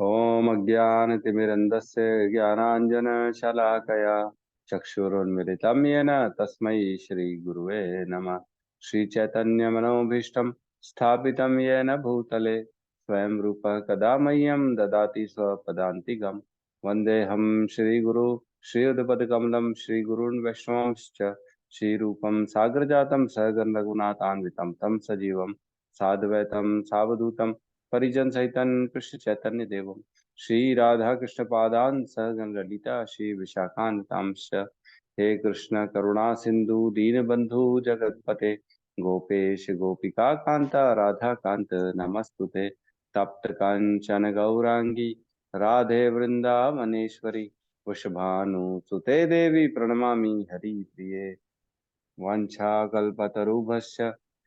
ओम अज्ञानतिमिरन्धस्य ज्ञानाञ्जनशलाकया चक्षुरुन्मिलितं येन तस्मै श्रीगुरुवे नमः। श्रीचैतन्यमनोभीष्टं स्थापितं येन भूतले स्वयं रूपः कदा मह्यं ददाति स्वपदान्तिकं। वन्देऽहं श्रीगुरु श्रीयुतपदकमलं श्रीगुरून् वैष्णवांश्च श्रीरूपं साग्रजातं सहगण रघुनाथान्वितं तं सजीवं साद्वैतं सावधूतं परिजन सहितन कृष्ण चैतन्य देवम श्री राधा कृष्ण पादान सहगण ललिता श्री विशाखान्वितांश। हे कृष्ण करुणा सिंधु दीन बंधु जगतपते गोपेश गोपिका कांता राधा कांत नमस्तुते। तप्त कांचन गौरांगी राधे वृंदावनेश्वरी वृषभानुसुते देवी प्रणमामि हरिप्रिये। वाञ्छाकल्पतरुभ्यश्च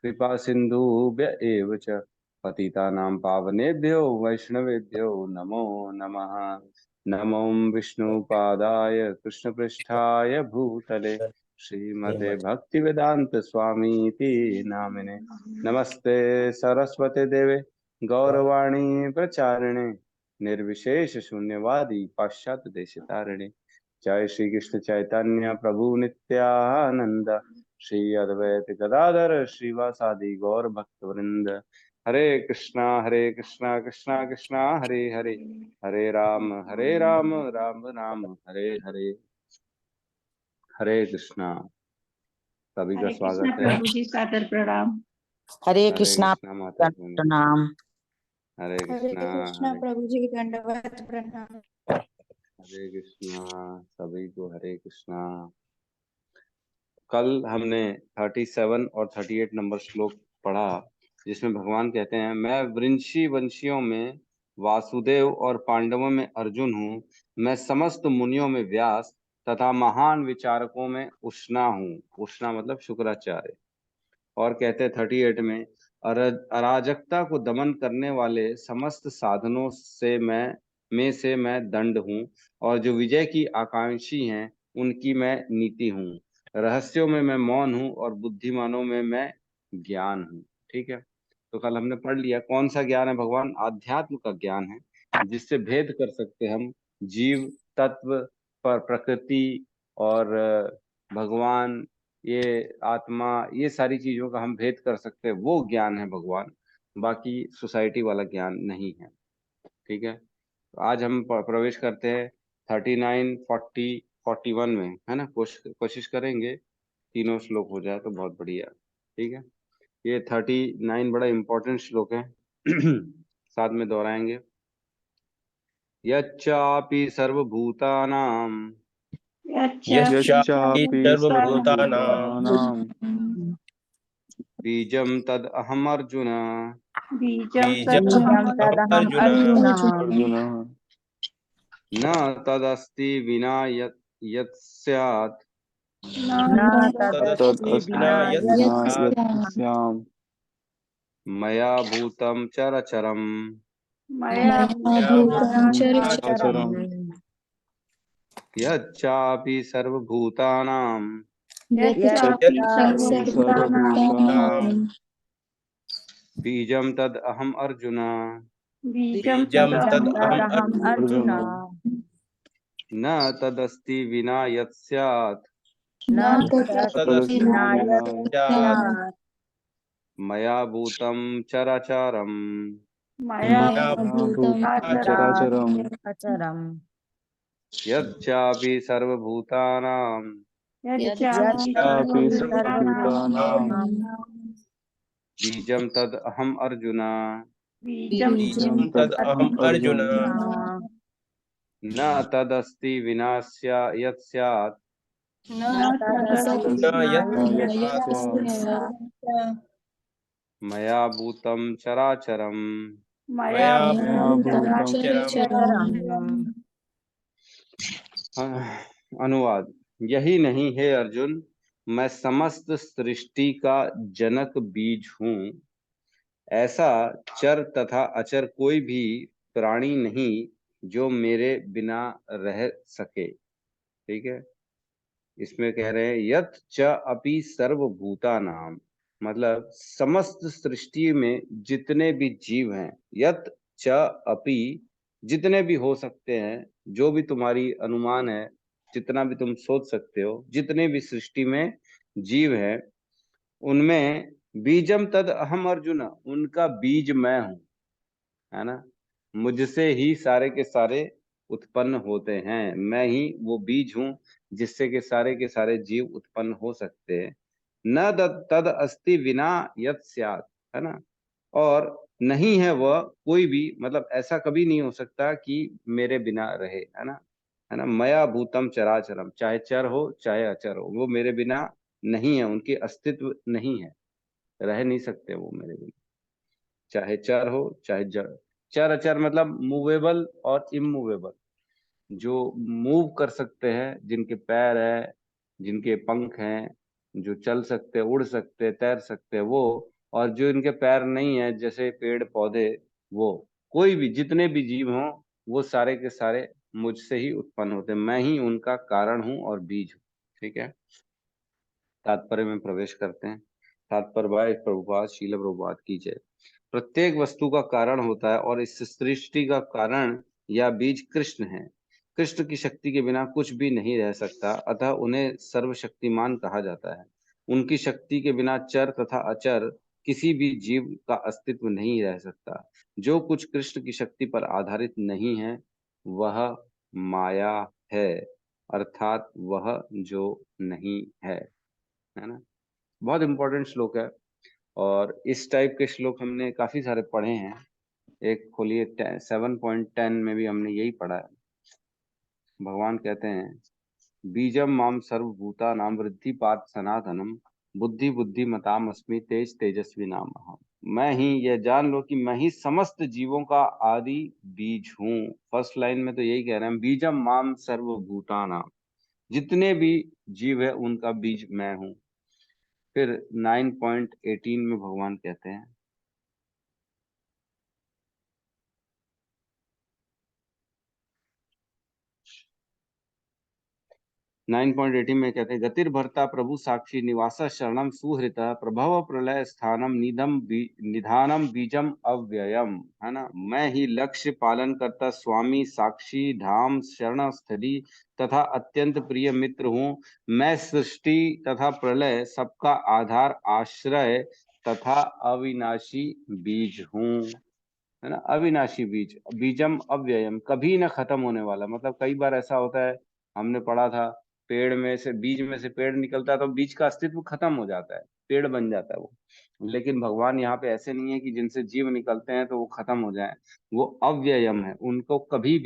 कृपा सिन्धुभ्य एव च पतितानां पावनेभ्यो वैष्णवेभ्यो नमो नमः। नमो विष्णुपादाय कृष्णपृष्ठाय भूतले श्रीमते भक्तिवेदांत स्वामीति नामिने। नमस्ते सरस्वते देवे गौरवाणी प्रचारिणे निर्विशेष शून्यवादी पाश्चात्य देशतारिणे। जय श्री कृष्ण चैतन्य प्रभु नित्यानंद श्री अद्वैत गदाधर श्रीवासादि गौर भक्त वृंद। हरे कृष्णा कृष्णा कृष्णा हरे हरे हरे राम राम राम हरे हरे। हरे कृष्णा। सभी का हरे कृष्णा स्वागत है। प्रभु जी, सादर प्रणाम। हरे हरे कृष्णा कृष्णा माता जी। प्रणाम। हरे हरे कृष्णा। कृष्णा हरे प्रभु जी, दंडवत प्रणाम। हरे कृष्णा सभी को हरे कृष्णा। कल हमने 37 और 38 नंबर श्लोक पढ़ा, जिसमें भगवान कहते हैं, मैं वृंशी वंशियों में वासुदेव और पांडवों में अर्जुन हूँ। मैं समस्त मुनियों में व्यास तथा महान विचारकों में उष्णा हूँ। उष्णा मतलब शुक्राचार्य। और कहते हैं 38 अराजकता को दमन करने वाले समस्त साधनों से मैं दंड हूँ। और जो विजय की आकांक्षी हैं उनकी मैं नीति हूँ। रहस्यों में मैं मौन हूँ और बुद्धिमानों में मैं ज्ञान हूँ। ठीक है। तो कल हमने पढ़ लिया कौन सा ज्ञान है। भगवान आध्यात्म का ज्ञान है, जिससे भेद कर सकते हम जीव तत्व पर, प्रकृति और भगवान, ये आत्मा, ये सारी चीजों का हम भेद कर सकते हैं। वो ज्ञान है भगवान, बाकी सोसाइटी वाला ज्ञान नहीं है। ठीक है। तो आज हम प्रवेश करते हैं 39, 40, 41 में, है ना। कोशिश करेंगे तीनों श्लोक हो जाए तो बहुत बढ़िया। ठीक है। ये 39 बड़ा इंपॉर्टेंट श्लोक है। साथ में दोहराएंगे। यच्चापि सर्वभूतानां यच्चापि सर्वभूतानां बीजं तद अहम अर्जुन बीजं बीजं बीजं तदहम् अर्जुन अर्जुन अर्जुन न तदस्ति विना यत् स्यात् न तदस्ति तदस्ति विना विना यत् यत् स्यात् यस्याम् मया भूतं चरचरम् मया मया भूतं चराचरम् चरचरम् यच्चापि सर्वभूतानां यच्चापि यच्चापि यच्चापि सर्वभूतानां सर्वभूतानां सर्वभूतानां बीजं तद अहम अर्जुन बीजं बीजं बीजं तदहम् तदहम् तदहम् अर्जुन अर्जुन न तदस्ति विना यत् स्यात् न तदस्ति तदस्ति विना विना यत् स्यात् स्यात् मया भूतं चराचरम् मया मया मया भूतं भूतं चराचरम् चराचरम् अचरम् यच्चापि सर्वभूतानां यच्चापि यच्चापि यच्चापि सर्वभूतानां सर्वभूतानां सर्वभूतानां बीजं तद अहम अर्जुन बीजं बीजं बीजं तदहम् तदहम् अर्जुन अर्जुन न तदस्ति विनाश्य यत् स्यात् न न तदस्ति तदस्ति विना विना यत् न यत् विना यस्याम् स्यात् मया भूतं चराचरम् मया मया मया भूतं भूतं भूतं चराचरम् चरम् चरम् अनुवाद। यही नहीं है अर्जुन, मैं समस्त सृष्टि का जनक बीज हूँ। ऐसा चर तथा अचर कोई भी प्राणी नहीं जो मेरे बिना रह सके। ठीक है। इसमें कह रहे हैं यत च अपि सर्वभूता नाम, मतलब समस्त सृष्टि में जितने भी जीव हैं। यत च अपि जितने भी हो सकते हैं, जो भी तुम्हारी अनुमान है, जितना भी तुम सोच सकते हो, जितने भी सृष्टि में जीव है, उनमें बीजम तद अहम अर्जुन, उनका बीज मैं हूं, है ना। मुझसे ही सारे के सारे उत्पन्न होते हैं, मैं ही वो बीज हूं जिससे के सारे जीव उत्पन्न हो सकते हैं। न तद अस्ति विना यत् स्यात्, है ना। और नहीं है वह कोई भी, मतलब ऐसा कभी नहीं हो सकता कि मेरे बिना रहे, है ना। मया भूतम चराचरम, चाहे चर हो चाहे अचर हो, वो मेरे बिना नहीं है, उनकी अस्तित्व नहीं है, रह नहीं सकते वो मेरे बिना, चाहे चर हो चाहे जड़। चर अचर मतलब मूवेबल और इमूवेबल, जो मूव कर सकते हैं, जिनके पैर है, जिनके पंख हैं, जो चल सकते हैं, उड़ सकते हैं, तैर सकते हैं, वो। और जो इनके पैर नहीं है, जैसे पेड़ पौधे, वो। कोई भी, जितने भी जीव हों, वो सारे के सारे मुझसे ही उत्पन्न होते हैं, मैं ही उनका कारण हूं और बीज हूं। ठीक है, तात्पर्य में प्रवेश करते हैं। तात्पर्य बाय प्रभुपाद, शील प्रभुपाद की जय। प्रत्येक वस्तु का कारण होता है और इस सृष्टि का कारण या बीज कृष्ण है। कृष्ण की शक्ति के बिना कुछ भी नहीं रह सकता, अतः उन्हें सर्वशक्तिमान कहा जाता है। उनकी शक्ति के बिना चर तथा अचर किसी भी जीव का अस्तित्व नहीं रह सकता। जो कुछ कृष्ण की शक्ति पर आधारित नहीं है वह माया है, अर्थात वह जो नहीं है ना। बहुत इंपॉर्टेंट श्लोक है, और इस टाइप के श्लोक हमने काफी सारे पढ़े हैं। एक खोलिए, 7.10 में भी हमने यही पढ़ा है। भगवान कहते हैं, बीजम माम सर्वभूता नाम वृद्धि पार्थ सनातनम, बुद्धि बुद्धि मताम अस्मि तेज तेजस्वी नाम अहम। मैं ही, यह जान लो कि मैं ही समस्त जीवों का आदि बीज हूँ। फर्स्ट लाइन में तो यही कह रहे हैं, बीजम माम सर्वभूता नाम, जितने भी जीव है उनका बीज मैं हूँ। फिर 9.18 में भगवान कहते हैं, 9.18 में कहते हैं, गतिर्भर्ता प्रभु साक्षी निवास शरणम सुहृत प्रभव प्रलय स्थानम निधानम बीजम अव्ययम, है ना। मैं ही लक्ष्य पालन करता स्वामी साक्षी धाम शरण स्थली तथा अत्यंत प्रिय मित्र हूँ। मैं सृष्टि तथा प्रलय सबका आधार आश्रय तथा अविनाशी बीज हूँ, है ना। अविनाशी बीज, बीजम अव्ययम, कभी ना खत्म होने वाला। मतलब कई बार ऐसा होता है, हमने पढ़ा था, पेड़ में से, बीज में से पेड़ निकलता है तो बीज का अस्तित्व खत्म हो जाता है, पेड़ बन जाता है वो। लेकिन भगवान यहाँ पे ऐसे नहीं है कि जिनसे जीव निकलते हैं तो वो खत्म हो जाए, वो अव्ययम है, उनको कभी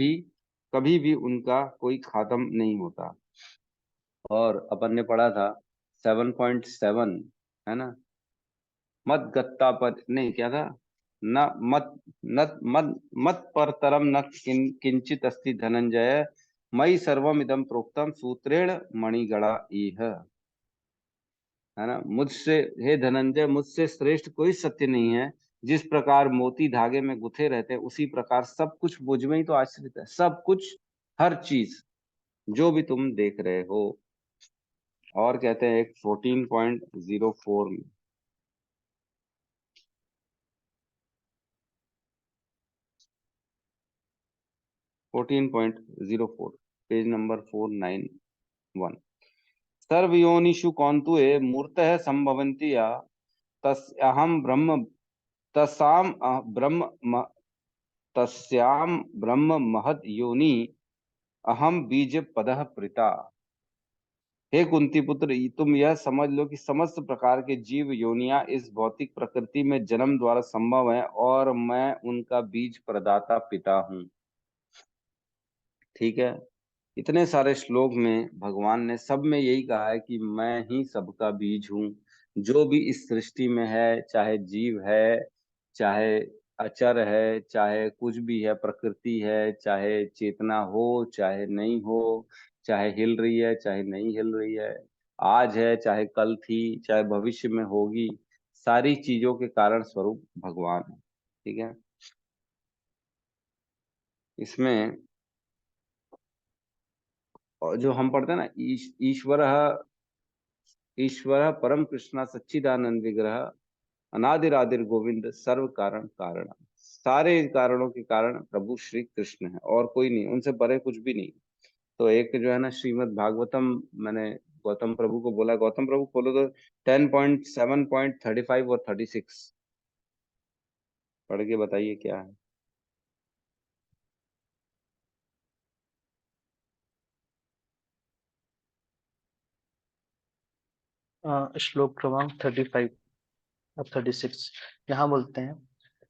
भी उनका कोई खात्म नहीं होता। और अपन ने पढ़ा था 7.7, है ना, मत गत्ता पर नहीं, क्या था, न मत न मत मत पर तरम न किंचित अस्ति धनंजय, मयि सर्वम इदम प्रोक्तम सूत्रेण मणिगणा इह, है ना। मुझसे, हे धनंजय, मुझसे श्रेष्ठ कोई सत्य नहीं है। जिस प्रकार मोती धागे में गुथे रहते हैं, उसी प्रकार सब कुछ मुझ में ही तो आश्रित है, सब कुछ, हर चीज जो भी तुम देख रहे हो। और कहते हैं एक 14.04 में, 14.04, पेज नंबर 491, सर्वयोनिषु कौन्तुये मूर्तयः संभवन्ति या, तस्याहं ब्रह्म, तस्याम ब्रह्म तस्याम ब्रह्म महद योनि अहम बीज पदः प्रीता। हे कुंती पुत्र, तुम यह समझ लो कि समस्त प्रकार के जीव योनियां इस भौतिक प्रकृति में जन्म द्वारा संभव है, और मैं उनका बीज प्रदाता पिता हूँ। ठीक है, इतने सारे श्लोक में भगवान ने सब में यही कहा है कि मैं ही सबका बीज हूँ। जो भी इस सृष्टि में है, चाहे जीव है, चाहे अचर है, चाहे कुछ भी है, प्रकृति है, चाहे चेतना हो चाहे नहीं हो, चाहे हिल रही है चाहे नहीं हिल रही है, आज है चाहे कल थी चाहे भविष्य में होगी, सारी चीजों के कारण स्वरूप भगवान है। ठीक है, इसमें और जो हम पढ़ते हैं ना, ईश्वर, ईश्वर परम कृष्ण सच्चिदानंद विग्रह अनादिरादिर गोविंद सर्व कारण कारण, सारे कारणों के कारण प्रभु श्री कृष्ण है और कोई नहीं, उनसे परे कुछ भी नहीं। तो एक जो है ना श्रीमद् भागवतम, मैंने गौतम प्रभु को बोला, गौतम प्रभु खोलो तो 10.7.35 और 36 पढ़ के बताइए क्या है। श्लोक क्रमांक 35 और 36 यहाँ बोलते हैं,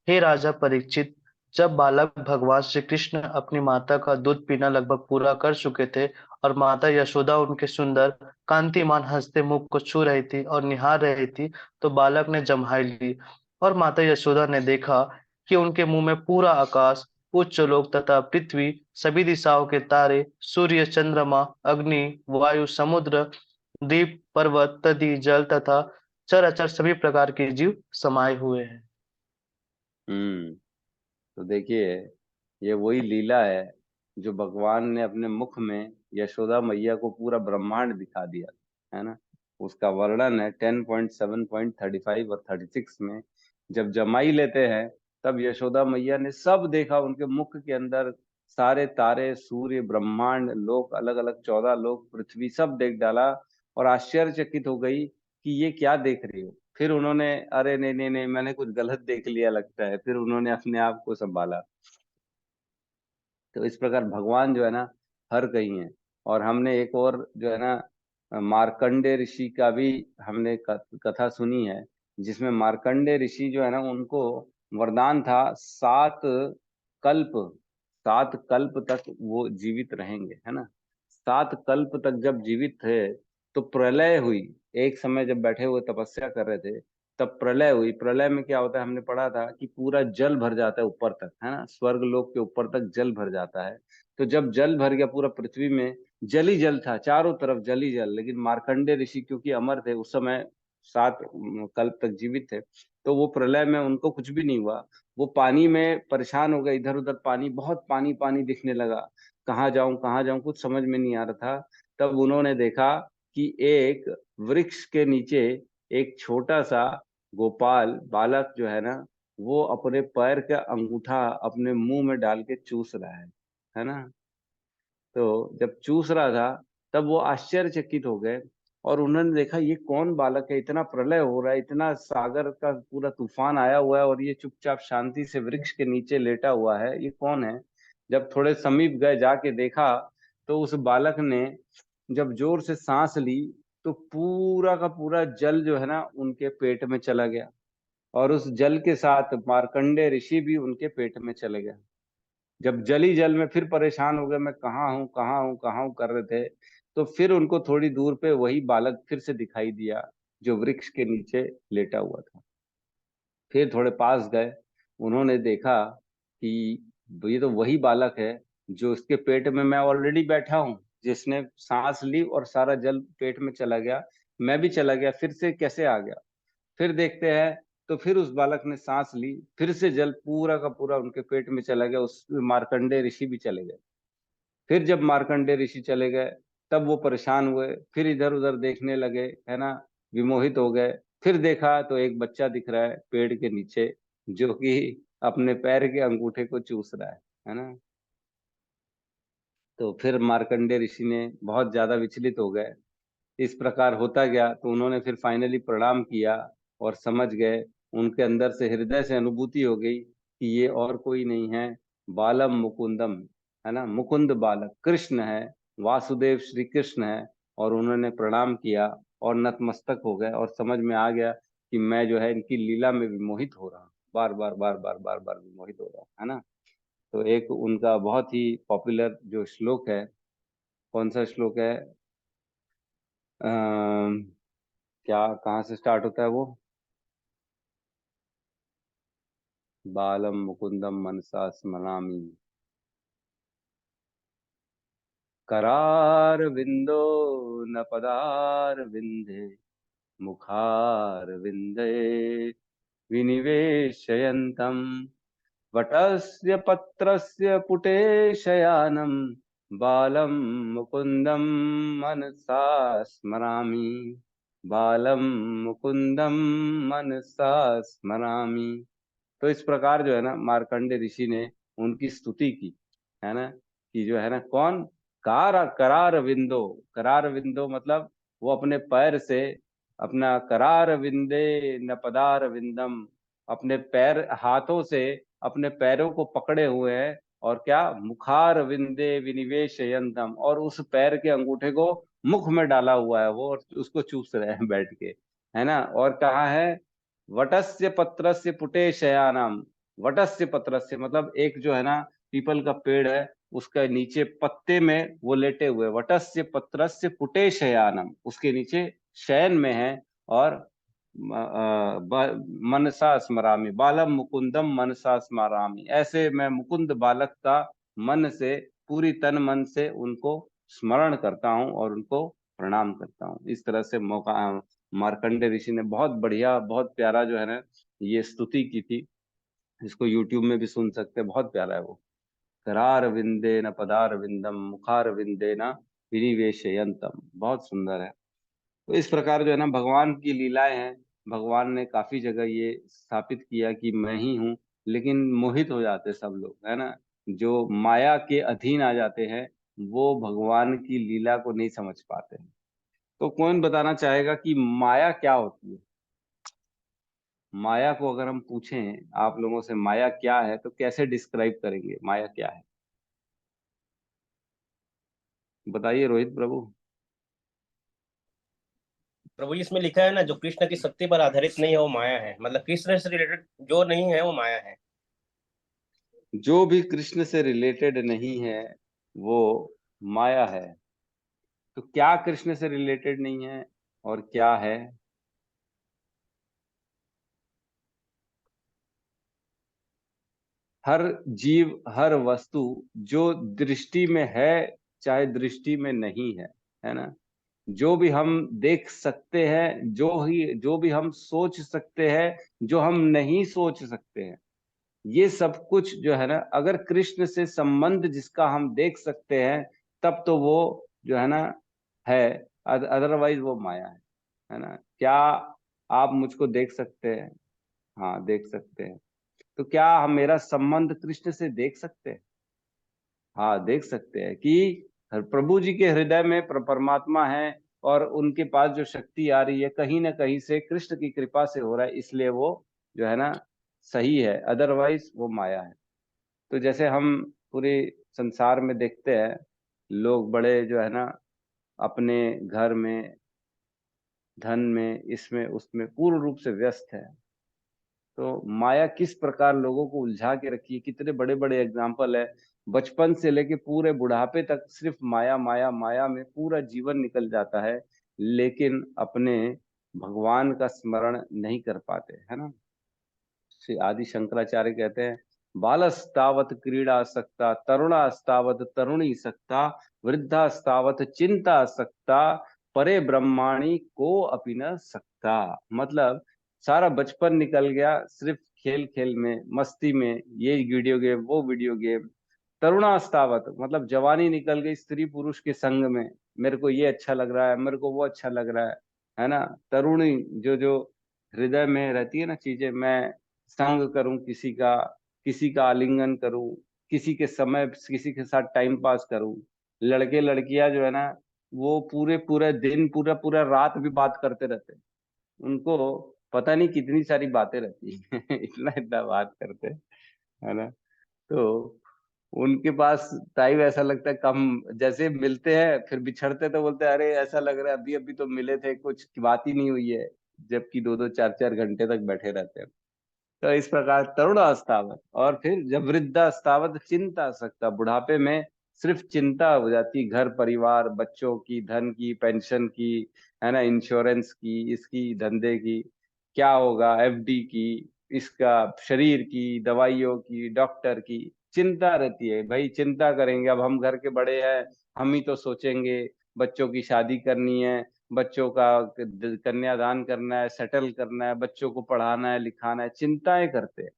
हे राजा परीक्षित, जब बालक भगवान श्री कृष्ण अपनी माता का दूध पीना लगभग पूरा कर चुके थे और माता यशोदा उनके सुंदर कांतिमान हंसते मुख को छू रही थी और निहार रही थी, तो बालक ने जम्हाई ली और माता यशोदा ने देखा कि उनके मुंह में पूरा आकाश, उच्च लोक तथा पृथ्वी, सभी दिशाओं के तारे, सूर्य, चंद्रमा, अग्नि, वायु, समुद्र, द्वीप, पर्वत, नदी, जल तथा चराचर सभी प्रकार के जीव समाये हुए हैं। तो देखिए, ये वही लीला है जो भगवान ने अपने मुख में यशोदा मैया को पूरा ब्रह्मांड दिखा दिया, है ना। उसका वर्णन है 10.7.35 और 36 में। जब जमाई लेते हैं तब यशोदा मैया ने सब देखा, उनके मुख के अंदर सारे तारे, सूर्य, ब्रह्मांड, लोक, अलग अलग 14 लोक, पृथ्वी, सब देख डाला और आश्चर्यचकित हो गई कि ये क्या देख रही हो। फिर उन्होंने, अरे नहीं नहीं नहीं, मैंने कुछ गलत देख लिया लगता है, फिर उन्होंने अपने आप को संभाला। तो इस प्रकार भगवान जो है ना हर कहीं है। और हमने एक और जो है ना मार्कंडे ऋषि का भी हमने कथा सुनी है, जिसमें मार्कंडे ऋषि जो है ना उनको वरदान था 7 कल्प, 7 कल्प तक वो जीवित रहेंगे, है ना। 7 कल्प तक जब जीवित थे तो प्रलय हुई। एक समय जब बैठे हुए तपस्या कर रहे थे तब प्रलय हुई। प्रलय में क्या होता है, हमने पढ़ा था कि पूरा जल भर जाता है ऊपर तक, है ना, स्वर्ग लोक के ऊपर तक जल भर जाता है। तो जब जल भर गया पूरा पृथ्वी में जल ही जल था, चारों तरफ जल ही जल, लेकिन मार्कंडे ऋषि क्योंकि अमर थे उस समय, 7 कल्प तक जीवित थे, तो वो प्रलय में उनको कुछ भी नहीं हुआ। वो पानी में परेशान हो गए, इधर उधर पानी, बहुत पानी पानी दिखने लगा, कहाँ जाऊं कुछ समझ में नहीं आ रहा था। तब उन्होंने देखा कि एक वृक्ष के नीचे एक छोटा सा गोपाल बालक जो है ना, वो अपने पैर का अंगूठा अपने मुंह में डाल के चूस रहा है ना। तो जब चूस रहा था तब वो आश्चर्यचकित हो गए और उन्होंने देखा ये कौन बालक है, इतना प्रलय हो रहा है, इतना सागर का पूरा तूफान आया हुआ है और ये चुपचाप शांति से वृक्ष के नीचे लेटा हुआ है, ये कौन है। जब थोड़े समीप गए, जाके देखा तो उस बालक ने जब जोर से सांस ली तो पूरा का पूरा जल जो है ना उनके पेट में चला गया और उस जल के साथ मार्कंडे ऋषि भी उनके पेट में चले गए। जब जली जल में फिर परेशान हो गए, मैं कहाँ हूँ कहाँ हूँ कहाँ हूँ कर रहे थे, तो फिर उनको थोड़ी दूर पे वही बालक फिर से दिखाई दिया जो वृक्ष के नीचे लेटा हुआ था। फिर थोड़े पास गए, उन्होंने देखा कि ये तो वही बालक है जो इसके पेट में मैं ऑलरेडी बैठा हूँ, जिसने सांस ली और सारा जल पेट में चला गया, मैं भी चला गया, फिर से कैसे आ गया। फिर देखते हैं तो फिर उस बालक ने सांस ली, फिर से जल पूरा का पूरा उनके पेट में चला गया, उस मार्कंडे ऋषि भी चले गए। फिर जब मार्कंडे ऋषि चले गए तब वो परेशान हुए, फिर इधर उधर देखने लगे, है ना, विमोहित हो गए। फिर देखा तो एक बच्चा दिख रहा है पेड़ के नीचे जो कि अपने पैर के अंगूठे को चूस रहा है ना। तो फिर मार्कंडे ऋषि ने बहुत ज्यादा विचलित हो गए। इस प्रकार होता गया तो उन्होंने फिर फाइनली प्रणाम किया और समझ गए, उनके अंदर से हृदय से अनुभूति हो गई कि ये और कोई नहीं है, बालम मुकुंदम, है ना, मुकुंद बालक कृष्ण है, वासुदेव श्री कृष्ण है। और उन्होंने प्रणाम किया और नतमस्तक हो गए और समझ में आ गया कि मैं जो है इनकी लीला में विमोहित हो रहा हूँ, बार बार बार बार बार बार विमोहित हो रहा हूँ, है ना। तो एक उनका बहुत ही पॉपुलर जो श्लोक है, कौन सा श्लोक है, अम, क्या, कहाँ से स्टार्ट होता है वो, बालम मुकुंदम मनसा स्मरामि, करार विंदो न पदार विंदे, मुखार विंदे विनिवेशयन्तम, वटस्य पत्रस्य पुटे शयानम, बालम मुकुंदम मनसा स्मरामि। बालम मुकुंदम मनसा स्मरामि। तो इस प्रकार जो है ना मार्कंडे ऋषि ने उनकी स्तुति की, है ना, कि जो है ना कौन, करार विंदो, करार विंदो मतलब वो अपने पैर से, अपना करार विंदे न पदार विंदम, अपने पैर हाथों से अपने पैरों को पकड़े हुए हैं, और क्या, मुखार विंदे विनिवेशयंतम, और उस पैर के अंगूठे को मुख में डाला हुआ है वो, और उसको चूस रहे हैं बैठ के, है ना। और कहा है वटस्य पत्रस्य पुटे शयानाम, वटस्य पत्रस्य मतलब एक जो है ना पीपल का पेड़ है, उसका नीचे पत्ते में वो लेटे हुए, वटस्य पत्रस्य पुटे शयानम, उसके नीचे शयन में है। और मनसा स्मरामि बालम मुकुंदम मनसा स्मरामि, ऐसे मैं मुकुंद बालक का मन से, पूरी तन मन से उनको स्मरण करता हूँ और उनको प्रणाम करता हूँ। इस तरह से मौका मार्कंडे ऋषि ने बहुत बढ़िया, बहुत प्यारा जो है ना ये स्तुति की थी। इसको यूट्यूब में भी सुन सकते हैं, बहुत प्यारा है वो। करार विंदे न पदार विंदम मुखार विंदे न विनिवेशयंतम, बहुत सुंदर है। तो इस प्रकार जो है ना भगवान की लीलाएं हैं, भगवान ने काफी जगह ये स्थापित किया कि मैं ही हूँ, लेकिन मोहित हो जाते सब लोग, है ना, जो माया के अधीन आ जाते हैं वो भगवान की लीला को नहीं समझ पाते हैं। तो कौन बताना चाहेगा कि माया क्या होती है? माया को अगर हम पूछें आप लोगों से माया क्या है, तो कैसे डिस्क्राइब करेंगे माया क्या है? बताइए रोहित प्रभु। प्रभु जी इसमें लिखा है ना, जो कृष्ण की शक्ति पर आधारित नहीं है वो माया है, मतलब कृष्ण से रिलेटेड जो नहीं है वो माया है। जो भी कृष्ण से रिलेटेड नहीं है वो माया है। तो क्या कृष्ण से रिलेटेड नहीं है और क्या है? हर जीव, हर वस्तु जो दृष्टि में है चाहे दृष्टि में नहीं है ना, जो भी हम देख सकते हैं, जो भी हम सोच सकते हैं, जो हम नहीं सोच सकते हैं, ये सब कुछ जो है ना अगर कृष्ण से संबंध जिसका हम देख सकते हैं, तब तो वो जो है ना है, अदरवाइज वो माया है ना। क्या आप मुझको देख सकते हैं? हाँ देख सकते हैं। तो क्या हम मेरा संबंध कृष्ण से देख सकते हैं? हाँ देख सकते हैं कि प्रभु जी के हृदय में परमात्मा है, और उनके पास जो शक्ति आ रही है कहीं ना कहीं से कृष्ण की कृपा से हो रहा है, इसलिए वो जो है ना सही है, अदरवाइज वो माया है। तो जैसे हम पूरे संसार में देखते हैं, लोग बड़े जो है ना अपने घर में, धन में, इसमें उसमें पूर्ण रूप से व्यस्त है। तो माया किस प्रकार लोगों को उलझा के रखी है, कितने बड़े बड़े एग्जाम्पल है। बचपन से लेके पूरे बुढ़ापे तक सिर्फ माया माया माया में पूरा जीवन निकल जाता है, लेकिन अपने भगवान का स्मरण नहीं कर पाते, है ना। श्री आदि शंकराचार्य कहते हैं, बालस्तावत क्रीड़ा सक्ता, तरुणास्तावत तरुणी सक्ता, वृद्धास्तावत चिंता सक्ता, परे ब्रह्माणी को अपि न सकता। मतलब सारा बचपन निकल गया सिर्फ खेल खेल में, मस्ती में, ये वीडियो गेम वो वीडियो गेम। तरुणास्तावत मतलब जवानी निकल गई स्त्री पुरुष के संग में, मेरे को ये अच्छा लग रहा है, मेरे को वो अच्छा लग रहा है ना। तरुणी जो जो हृदय में रहती है ना चीजें, मैं संग करूं किसी का, किसी का आलिंगन करूं, किसी के समय किसी के साथ टाइम पास करूं। लड़के लड़कियां जो है ना वो पूरे पूरे दिन, पूरा पूरा रात भी बात करते रहते हैं, उनको पता नहीं कितनी सारी बातें रहती है इतना इतना बात करते हैं, है ना। तो उनके पास टाइम ऐसा लगता है कम, जैसे मिलते हैं फिर बिछड़ते हैं, तो बोलते हैं अरे ऐसा लग रहा है अभी अभी तो मिले थे, कुछ बात ही नहीं हुई है, जबकि दो दो चार चार घंटे तक बैठे रहते हैं। तो इस प्रकार तरुण अवस्थावत, और फिर जब वृद्धावस्थावत चिंता सकता, बुढ़ापे में सिर्फ चिंता हो जाती, घर परिवार बच्चों की, धन की, पेंशन की, है ना, इंश्योरेंस की, इसकी धंधे की, क्या होगा, एफडी की, इसका शरीर की, दवाइयों की, डॉक्टर की चिंता रहती है। भाई चिंता करेंगे, अब हम घर के बड़े हैं, हम ही तो सोचेंगे, बच्चों की शादी करनी है, बच्चों का कन्यादान करना है, सेटल करना है, बच्चों को पढ़ाना है लिखाना है, चिंताएं करते हैं।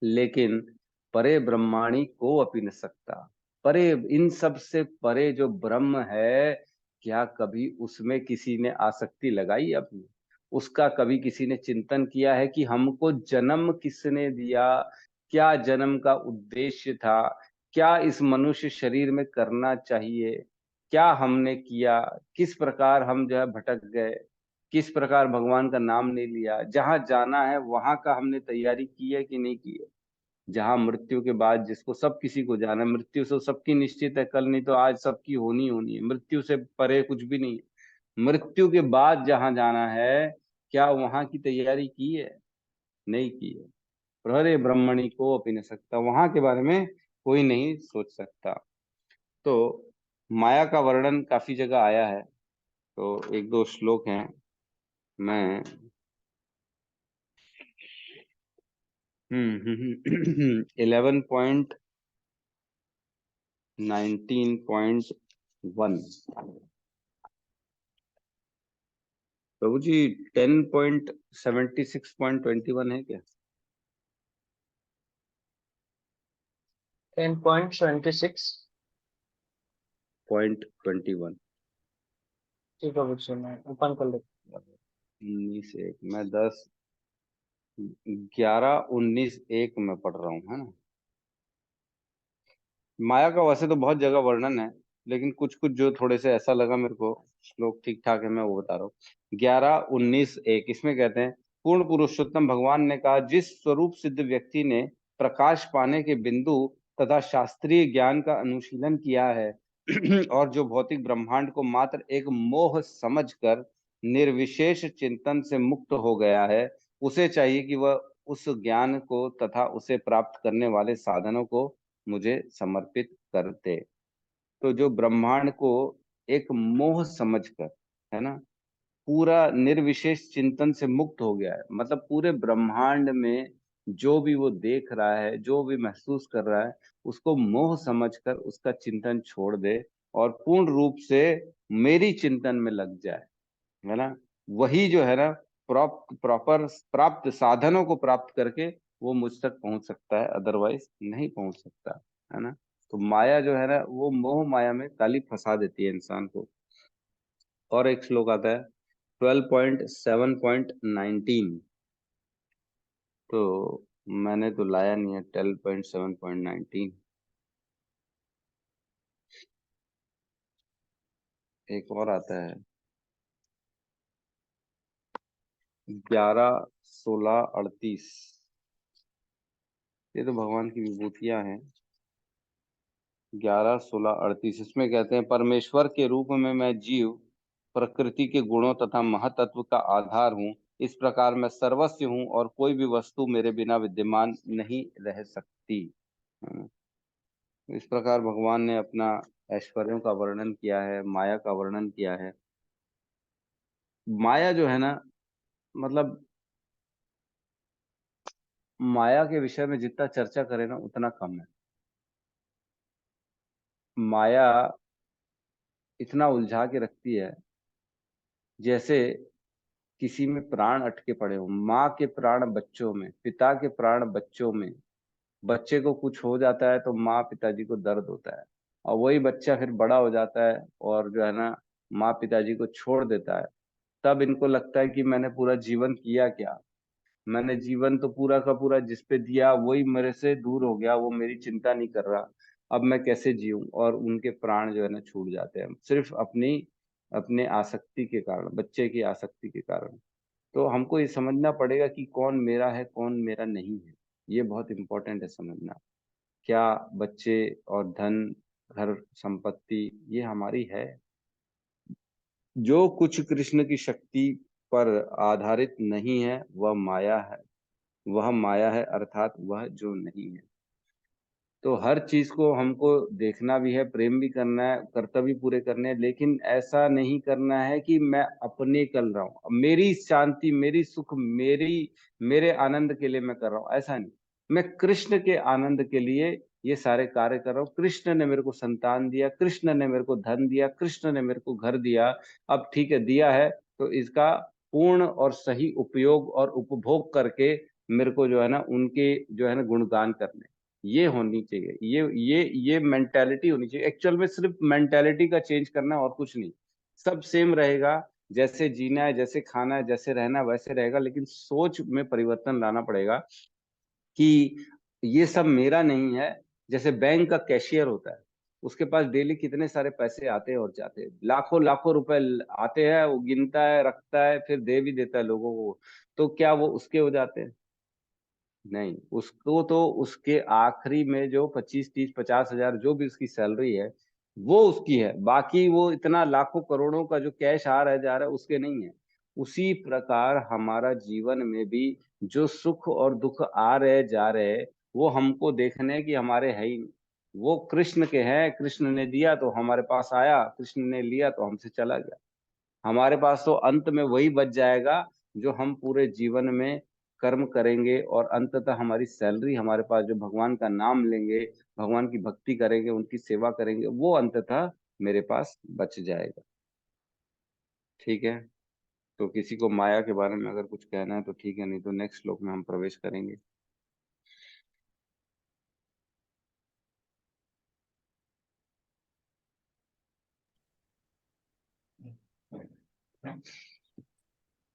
लेकिन परे ब्रह्माणी को अपी न सकता, परे इन सब से परे जो ब्रह्म है, क्या कभी उसमें किसी ने आसक्ति लगाई अपनी? उसका कभी किसी ने चिंतन किया है कि हमको जन्म किसने दिया, क्या जन्म का उद्देश्य था, क्या इस मनुष्य शरीर में करना चाहिए, क्या हमने किया, किस प्रकार हम जो है भटक गए, किस प्रकार भगवान का नाम नहीं लिया, जहां जाना है वहां का हमने तैयारी की है कि नहीं की है? जहां मृत्यु के बाद जिसको सब किसी को जाना है, मृत्यु से सबकी निश्चित है, कल नहीं तो आज सबकी होनी होनी है, मृत्यु से परे कुछ भी नहीं है। मृत्यु के बाद जहां जाना है, क्या वहां की तैयारी की है? नहीं की है। प्रहरे ब्रह्मणि को अपनी न सकता, वहां के बारे में कोई नहीं सोच सकता। तो माया का वर्णन काफी जगह आया है, तो एक दो श्लोक हैं, मैं 11.19.1 प्रभु जी 10.76.21 है क्या? 10.26 .21 ठीक है बच्चे, मैं ओपन कर लेता 19 1 मैं 10 11 19 1 में पढ़ रहा हूँ, है ना। माया का वैसे तो बहुत जगह वर्णन है, लेकिन कुछ कुछ जो थोड़े से ऐसा लगा मेरे को श्लोक ठीक ठाक है, मैं वो बता रहा हूँ। 11 19 1 इसमें कहते हैं, पूर्ण पुरुषोत्तम भगवान ने कहा, जिस स्वरूप सिद्ध व्यक्ति ने प्रकाश पाने के बिंदु तथा शास्त्रीय ज्ञान का अनुशीलन किया है और जो भौतिक ब्रह्मांड को मात्र एक मोह समझकर निर्विशेष चिंतन से मुक्त हो गया है, उसे चाहिए कि वह उस ज्ञान को तथा उसे प्राप्त करने वाले साधनों को मुझे समर्पित कर दे। तो जो ब्रह्मांड को एक मोह समझकर, है ना, पूरा निर्विशेष चिंतन से मुक्त हो गया है, मतलब पूरे ब्रह्मांड में जो भी वो देख रहा है, जो भी महसूस कर रहा है, उसको मोह समझकर उसका चिंतन छोड़ दे और पूर्ण रूप से मेरी चिंतन में लग जाए, है ना। वही जो है ना प्रॉपर प्राप्त साधनों को प्राप्त करके वो मुझ तक पहुंच सकता है, अदरवाइज नहीं पहुंच सकता, है ना। तो माया जो है ना, वो मोह माया में काली फंसा देती है इंसान को। और एक श्लोक आता है 12.7.19, तो मैंने तो लाया नहीं है 12.7.19। एक और आता है 11 16 38, ये तो भगवान की विभूतियां हैं। 11 16 38 इसमें कहते हैं, परमेश्वर के रूप में मैं जीव प्रकृति के गुणों तथा महतत्व का आधार हूँ, इस प्रकार मैं सर्वस्व हूँ और कोई भी वस्तु मेरे बिना विद्यमान नहीं रह सकती। इस प्रकार भगवान ने अपना ऐश्वर्यों का वर्णन किया है, माया का वर्णन किया है। माया जो है ना, मतलब माया के विषय में जितना चर्चा करें ना उतना कम है। माया इतना उलझा के रखती है, जैसे किसी में प्राण अटके पड़े हो। माँ के प्राण बच्चों में, पिता के प्राण बच्चों में। बच्चे को कुछ हो जाता है तो माँ पिताजी को दर्द होता है, और वही बच्चा फिर बड़ा हो जाता है और जो है ना माँ पिताजी को छोड़ देता है। तब इनको लगता है कि मैंने पूरा जीवन किया क्या, मैंने जीवन तो पूरा का पूरा जिस पे दिया वही मेरे से दूर हो गया, वो मेरी चिंता नहीं कर रहा, अब मैं कैसे जीऊं। और उनके प्राण जो है ना छूट जाते हैं, सिर्फ अपनी अपने आसक्ति के कारण, बच्चे की आसक्ति के कारण। तो हमको ये समझना पड़ेगा कि कौन मेरा है कौन मेरा नहीं है, ये बहुत इंपॉर्टेंट है समझना। क्या बच्चे और धन, घर, संपत्ति ये हमारी है? जो कुछ कृष्ण की शक्ति पर आधारित नहीं है वह माया है, वह माया है, अर्थात वह जो नहीं है। तो हर चीज को हमको देखना भी है, प्रेम भी करना है, कर्तव्य पूरे करने हैं, लेकिन ऐसा नहीं करना है कि मैं अपने कर रहा हूँ, मेरी शांति, मेरी सुख, मेरे आनंद के लिए मैं कर रहा हूँ, ऐसा नहीं। मैं कृष्ण के आनंद के लिए ये सारे कार्य कर रहा हूँ। कृष्ण ने मेरे को संतान दिया, कृष्ण ने मेरे को धन दिया, कृष्ण ने मेरे को घर दिया। अब ठीक है, दिया है तो इसका पूर्ण और सही उपयोग और उपभोग करके मेरे को जो है ना उनके जो है ना गुणगान करने, ये होनी चाहिए। ये मेंटेलिटी होनी चाहिए। एक्चुअल में सिर्फ मेंटेलिटी का चेंज करना है और कुछ नहीं। सब सेम रहेगा, जैसे जीना है, जैसे खाना है, जैसे रहना है वैसे रहेगा, लेकिन सोच में परिवर्तन लाना पड़ेगा कि ये सब मेरा नहीं है। जैसे बैंक का कैशियर होता है, उसके पास डेली कितने सारे पैसे आते हैं और जाते हैं, लाखों लाखों रुपए आते हैं, वो गिनता है, रखता है, फिर दे भी देता है लोगों को। तो क्या वो उसके हो जाते हैं? नहीं, उसको तो उसके आखिरी में जो 25, 30, 50 हजार जो भी उसकी सैलरी है वो उसकी है, बाकी वो इतना लाखों करोड़ों का जो कैश आ रहा है जा रहा है उसके नहीं है। उसी प्रकार हमारा जीवन में भी जो सुख और दुख आ रहे जा रहे वो हमको देखने की हमारे है ही नहीं। वो कृष्ण के हैं, कृष्ण ने दिया तो हमारे पास आया, कृष्ण ने लिया तो हमसे चला गया। हमारे पास तो अंत में वही बच जाएगा जो हम पूरे जीवन में कर्म करेंगे, और अंततः हमारी सैलरी हमारे पास, जो भगवान का नाम लेंगे, भगवान की भक्ति करेंगे, उनकी सेवा करेंगे, वो अंततः मेरे पास बच जाएगा। ठीक है, तो किसी को माया के बारे में अगर कुछ कहना है तो ठीक है, नहीं तो नेक्स्ट श्लोक में हम प्रवेश करेंगे।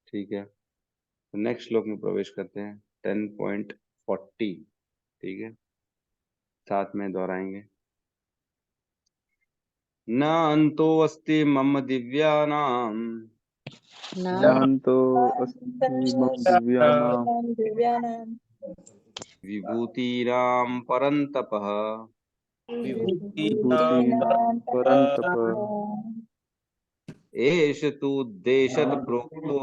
ठीक है, तो नेक्स्ट श्लोक में प्रवेश करते हैं 10.40। ठीक है, साथ में दोहराएंगे। न अंतो अस्ति मम दिव्यानाम नान्तो अस्ति मम दिव्यानां दिव्यानां विभूतिराम परन्तपः विभूतीनां परन्तप एष तु देशत प्रोक्तो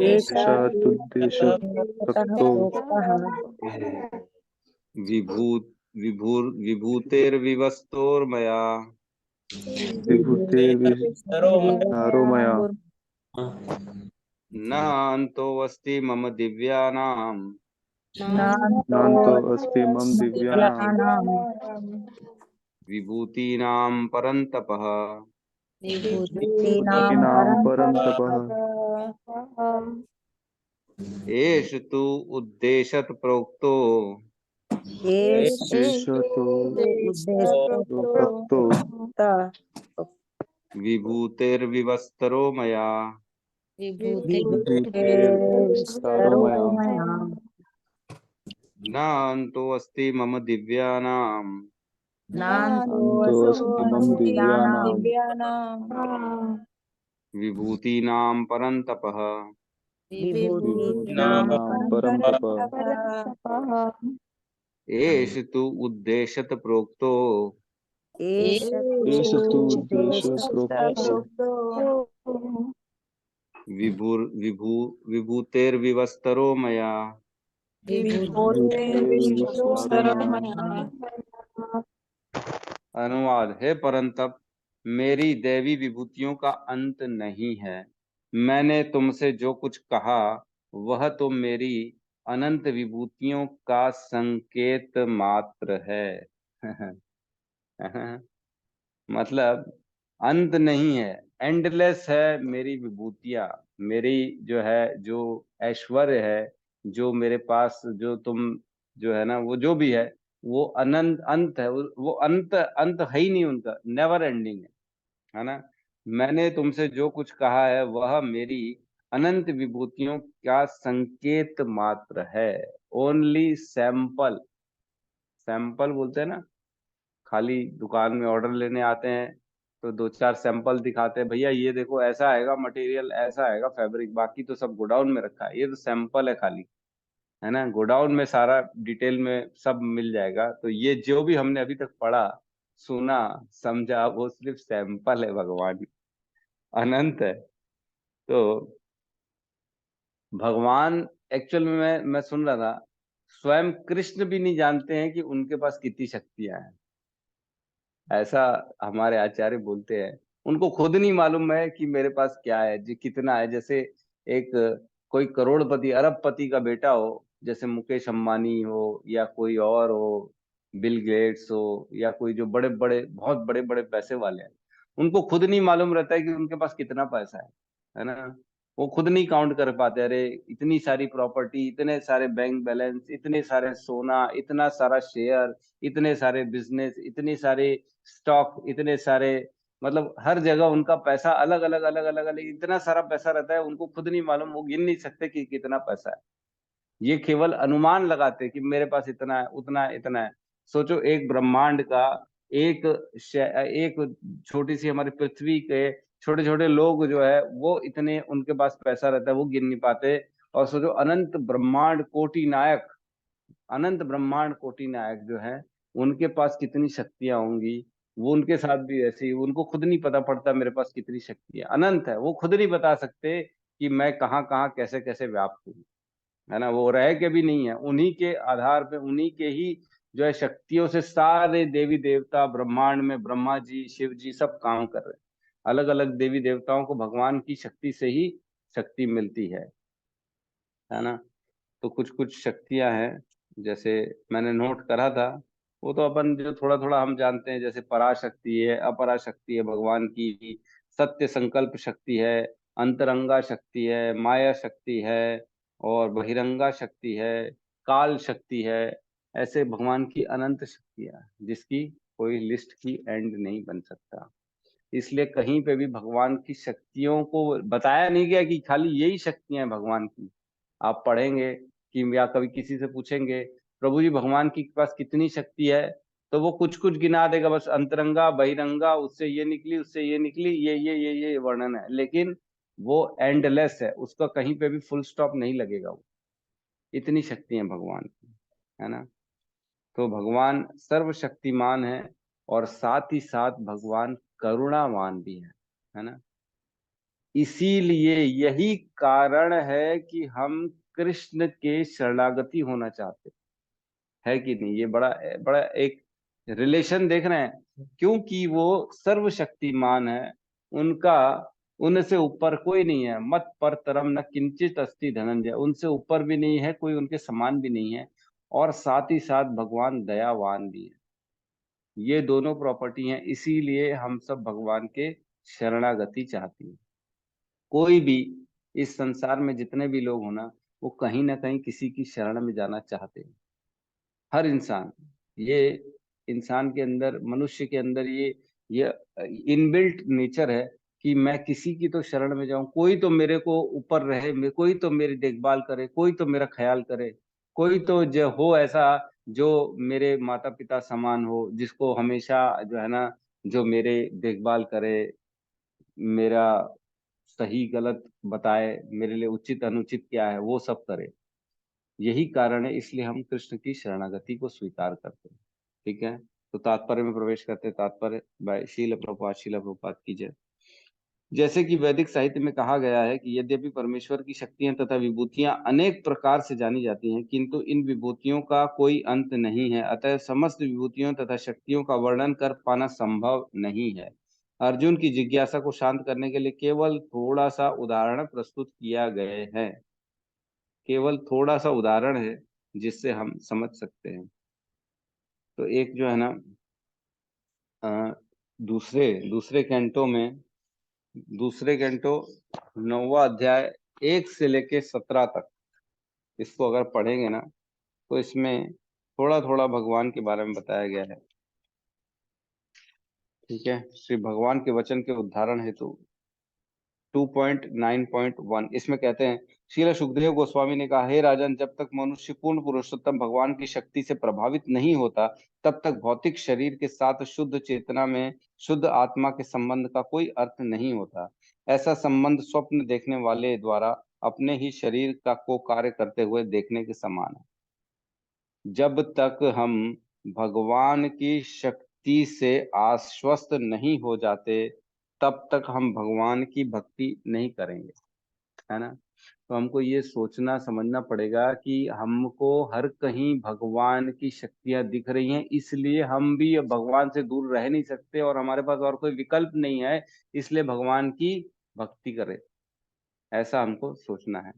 एषा तुद्देशप्रोक्तो विभूत विभूतेर्विवस्तोर्मया विभूतेर्विस्तारो मया न अंतोऽस्ति मम दिव्यानां नान्तो अस्ति मम दिव्यानां विभूतीनां परन्तपः विभूतीनां परन्तपः एष तु उद्देशत प्रोक्तो एष तु प्रोक्तो विभूतेर्विवस्तरो मया विभूतेर्विस्तारो मया न अंतोऽस्ति मम दिव्यानां नान्तो अस्ति मम दिव्यानां विभूतीनां परन्तपः विभूतीनां परन्तपः एष तु उद्देशत प्रोक्तो एष तु उद्देशप्रोक्तो विभूतेर्विवस्तरो मया विभूतेर्विस्तारो मया अनुवाद है। परंतप, मेरी दैवी विभूतियों का अंत नहीं है। मैंने तुमसे जो कुछ कहा वह तो मेरी अनंत विभूतियों का संकेत मात्र है। मतलब अंत नहीं है, एंडलेस है मेरी विभूतियां। मेरी जो है, जो ऐश्वर्य है, जो मेरे पास, जो तुम जो है ना, वो जो भी है वो अनंत अंत है। वो अंत अंत है ही नहीं, उनका नेवर एंडिंग है ना। मैंने तुमसे जो कुछ कहा है वह मेरी अनंत विभूतियों का संकेत मात्र है। ओनली सैंपल, सैंपल बोलते हैं ना, खाली दुकान में ऑर्डर लेने आते हैं तो दो चार सैंपल दिखाते हैं, भैया ये देखो ऐसा आएगा मटेरियल, ऐसा आएगा फैब्रिक, बाकी तो सब गोडाउन में रखा है, ये तो सैंपल है खाली, है ना। गोडाउन में सारा डिटेल में सब मिल जाएगा। तो ये जो भी हमने अभी तक पढ़ा, सुना, समझा, वो सिर्फ सैंपल है भगवान की, अनंत है। तो भगवान एक्चुअल में, मैं सुन रहा था, स्वयं कृष्ण भी नहीं जानते हैं कि उनके पास कितनी शक्तियां हैं, ऐसा हमारे आचार्य बोलते हैं। उनको खुद नहीं मालूम है कि मेरे पास क्या है, जी कितना है। जैसे एक कोई करोड़पति अरबपति का बेटा हो, जैसे मुकेश अंबानी हो या कोई और हो, बिल गेट्स हो, या कोई जो बड़े बड़े बहुत बड़े बड़े पैसे वाले हैं, उनको खुद नहीं मालूम रहता है कि उनके पास कितना पैसा है ना। वो खुद नहीं काउंट कर पाते, अरे इतनी सारी प्रॉपर्टी, इतने सारे बैंक बैलेंस, इतने सारे सोना, इतना सारा शेयर, इतने सारे बिजनेस, इतने सारे स्टॉक, इतने सारे मतलब हर जगह उनका पैसा अलग अलग अलग अलग अलग इतना सारा पैसा रहता है, उनको खुद नहीं मालूम, वो गिन नहीं सकते कि कितना पैसा है। ये केवल अनुमान लगाते कि मेरे पास इतना है, उतना है, इतना है। सोचो एक ब्रह्मांड का एक एक छोटी सी हमारी पृथ्वी के छोटे छोटे लोग जो है वो इतने उनके पास पैसा रहता है, वो गिन नहीं पाते। और सोचो अनंत ब्रह्मांड कोटि नायक, अनंत ब्रह्मांड कोटि नायक जो है उनके पास कितनी शक्तियां होंगी। वो उनके साथ भी ऐसे ही, उनको खुद नहीं पता पड़ता मेरे पास कितनी शक्तियां, अनंत है, वो खुद नहीं बता सकते कि मैं कहाँ कहाँ कैसे कैसे व्याप्त हूँ, है ना। वो रह के भी नहीं है, उन्हीं के आधार पे, उन्हीं के ही जो है शक्तियों से सारे देवी देवता ब्रह्मांड में, ब्रह्मा जी शिव जी सब काम कर रहे हैं। अलग अलग देवी देवताओं को भगवान की शक्ति से ही शक्ति मिलती है ना। तो कुछ कुछ शक्तियां हैं, जैसे मैंने नोट करा था, वो तो अपन जो थोड़ा थोड़ा हम जानते हैं, जैसे पराशक्ति है, अपराशक्ति है भगवान की, सत्य संकल्प शक्ति है, अंतरंगा शक्ति है, माया शक्ति है, और बहिरंगा शक्ति है, काल शक्ति है। ऐसे भगवान की अनंत शक्तियां हैं, जिसकी कोई लिस्ट की एंड नहीं बन सकता। इसलिए कहीं पे भी भगवान की शक्तियों को बताया नहीं गया कि खाली यही शक्तियां हैं भगवान की। आप पढ़ेंगे कि या कभी किसी से पूछेंगे प्रभु जी भगवान की पास कितनी शक्ति है, तो वो कुछ कुछ गिना देगा, बस अंतरंगा बहिरंगा, उससे ये निकली, उससे ये निकली, ये वर्णन है, लेकिन वो एंडलेस है, उसका कहीं पे भी फुल स्टॉप नहीं लगेगा। वो इतनी शक्ति है भगवान की, है ना। तो भगवान सर्वशक्तिमान है, और साथ ही साथ भगवान करुणावान भी है ना। इसीलिए यही कारण है कि हम कृष्ण के शरणागति होना चाहते है कि नहीं। ये बड़ा बड़ा एक रिलेशन देख रहे हैं, क्योंकि वो सर्वशक्तिमान है, उनका उनसे ऊपर कोई नहीं है। मत पर तरम न किंचित अस्ति धनंजय, उनसे ऊपर भी नहीं है कोई, उनके समान भी नहीं है। और साथ ही साथ भगवान दयावान भी है। ये दोनों प्रॉपर्टी हैं, इसीलिए हम सब भगवान के शरणागति चाहती हैं। कोई भी इस संसार में जितने भी लोग हो ना, वो कहीं ना कहीं किसी की शरण में जाना चाहते हैं। हर इंसान, ये इंसान के अंदर, मनुष्य के अंदर ये इनबिल्ट नेचर है कि मैं किसी की तो शरण में जाऊं, कोई तो मेरे को ऊपर रहे, कोई तो मेरी देखभाल करे, कोई तो मेरा ख्याल करे, कोई तो जो हो ऐसा जो मेरे माता पिता समान हो, जिसको हमेशा जो है ना, जो मेरे देखभाल करे, मेरा सही गलत बताए, मेरे लिए उचित अनुचित क्या है वो सब करे। यही कारण है, इसलिए हम कृष्ण की शरणागति को स्वीकार करते हैं। ठीक है, तो तात्पर्य में प्रवेश करते हैं। तात्पर्य बाय शील प्रभुपाद की जय। जैसे कि वैदिक साहित्य में कहा गया है कि यद्यपि परमेश्वर की शक्तियां तथा विभूतियां अनेक प्रकार से जानी जाती हैं, किंतु इन विभूतियों का कोई अंत नहीं है, अतः समस्त विभूतियों तथा शक्तियों का वर्णन कर पाना संभव नहीं है। अर्जुन की जिज्ञासा को शांत करने के लिए केवल थोड़ा सा उदाहरण प्रस्तुत किया गए हैं। केवल थोड़ा सा उदाहरण है जिससे हम समझ सकते हैं। तो एक जो है ना, अ, दूसरे दूसरे कैंटो में, दूसरे कैंटो 9वां अध्याय 1 से लेके 17 तक, इसको अगर पढ़ेंगे ना, तो इसमें थोड़ा थोड़ा भगवान के बारे में बताया गया है। ठीक है, श्री भगवान के वचन के उद्धारण हेतु 2.9.1 इसमें कहते हैं, श्रील सुखदेव गोस्वामी ने कहा, हे राजन, जब तक मनुष्य पूर्ण पुरुषोत्तम भगवान की शक्ति से प्रभावित नहीं होता, तब तक भौतिक शरीर के साथ शुद्ध चेतना में शुद्ध आत्मा के संबंध का कोई अर्थ नहीं होता। ऐसा संबंध स्वप्न देखने वाले द्वारा अपने ही शरीर का को कार्य करते हुए देखने के समान है। जब तक हम भगवान की शक्ति से आश्वस्त नहीं हो जाते, तब तक हम भगवान की भक्ति नहीं करेंगे, है ना। तो हमको ये सोचना समझना पड़ेगा कि हमको हर कहीं भगवान की शक्तियां दिख रही हैं, इसलिए हम भी अब भगवान से दूर रह नहीं सकते, और हमारे पास और कोई विकल्प नहीं है, इसलिए भगवान की भक्ति करें, ऐसा हमको सोचना है।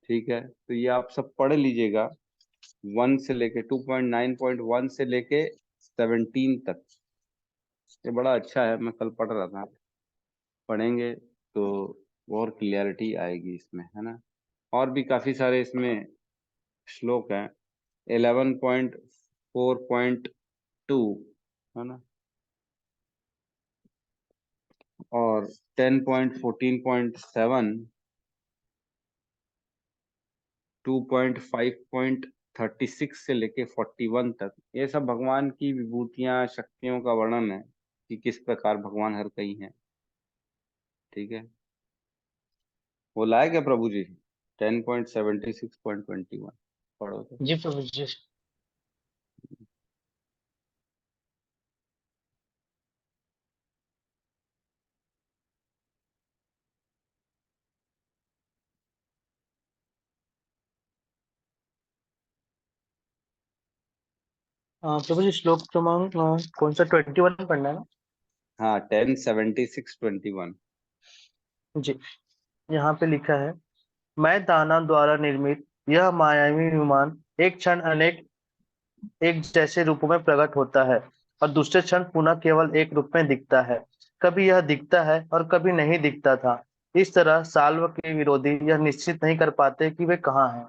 ठीक है, तो ये आप सब पढ़ लीजिएगा, 1 से लेके 2.9.1 से लेके 17 तक। ये बड़ा अच्छा है, मैं कल पढ़ रहा था, पढ़ेंगे तो और क्लियरिटी आएगी इसमें, है ना। और भी काफी सारे इसमें श्लोक हैं, 11.4.2, है ना। और 10.14.7 2.5.36 से लेके 41 तक ये सब भगवान की विभूतियां शक्तियों का वर्णन है कि किस प्रकार भगवान हर कहीं हैं। ठीक है, वो लाए क्या प्रभु जी? 10.76.21 पढ़ो तो। जी प्रभु जी। प्रभु जी श्लोक क्रमांक कौन सा 21 पढ़ना है ना? हाँ 10.76.21। जी, यहाँ पे लिखा है, मैं दानव द्वारा निर्मित यह मायावी विमान एक क्षण अनेक एक जैसे रूपों में प्रकट होता है और दूसरे क्षण पुनः केवल एक रूप में दिखता है। कभी यह दिखता है और कभी नहीं दिखता था। इस तरह साल्व के विरोधी यह निश्चित नहीं कर पाते कि वे कहाँ हैं।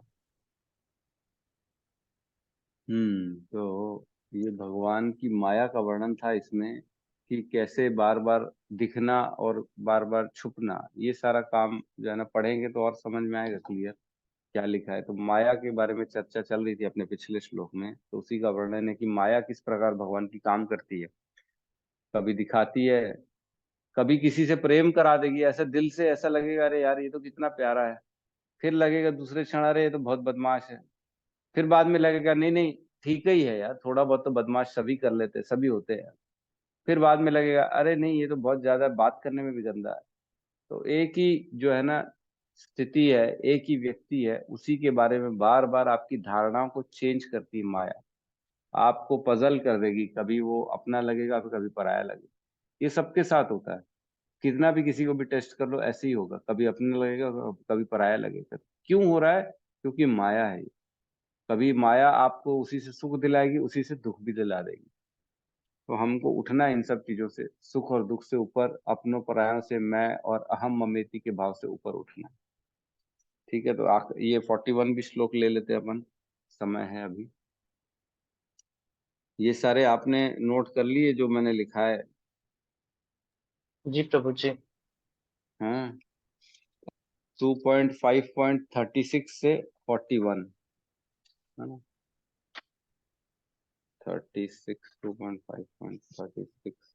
तो ये भगवान की माया का वर्णन था इसमें कि कैसे बार बार दिखना और बार बार छुपना, ये सारा काम जो है ना पढ़ेंगे तो और समझ में आएगा क्लियर क्या लिखा है। तो माया के बारे में चर्चा चल रही थी अपने पिछले श्लोक में, तो उसी का वर्णन है कि माया किस प्रकार भगवान की काम करती है। कभी दिखाती है, कभी किसी से प्रेम करा देगी, ऐसा दिल से ऐसा लगेगा अरे यार ये तो कितना प्यारा है, फिर लगेगा दूसरे क्षण अरे ये तो बहुत बदमाश है, फिर बाद में लगेगा नहीं नहीं ठीक ही है यार, थोड़ा बहुत तो बदमाश सभी कर लेते हैं, सभी होते हैं, फिर बाद में लगेगा अरे नहीं ये तो बहुत ज्यादा बात करने में भी गंदा है। तो एक ही जो है ना स्थिति है, एक ही व्यक्ति है, उसी के बारे में बार बार आपकी धारणाओं को चेंज करती है माया, आपको पजल कर देगी, कभी वो अपना लगेगा फिर कभी पराया लगेगा। ये सबके साथ होता है, कितना भी किसी को भी टेस्ट कर लो ऐसे ही होगा, कभी अपने लगेगा कभी पराया लगेगा। क्यों हो रहा है? क्योंकि माया है। कभी माया आपको उसी से सुख दिलाएगी, उसी से दुख भी दिला देगी। तो हमको उठना है इन सब चीजों से, सुख और दुख से ऊपर, अपनों परायों से, मैं और अहम ममेती के भाव से ऊपर उठना। ठीक है, तो ये 41 भी श्लोक ले लेते हैं अपन, समय है अभी। ये सारे आपने नोट कर लिए जो मैंने लिखा है? जी प्रभु जी। हाँ, 2.5.36 से 41 है ना, 36 2.5.36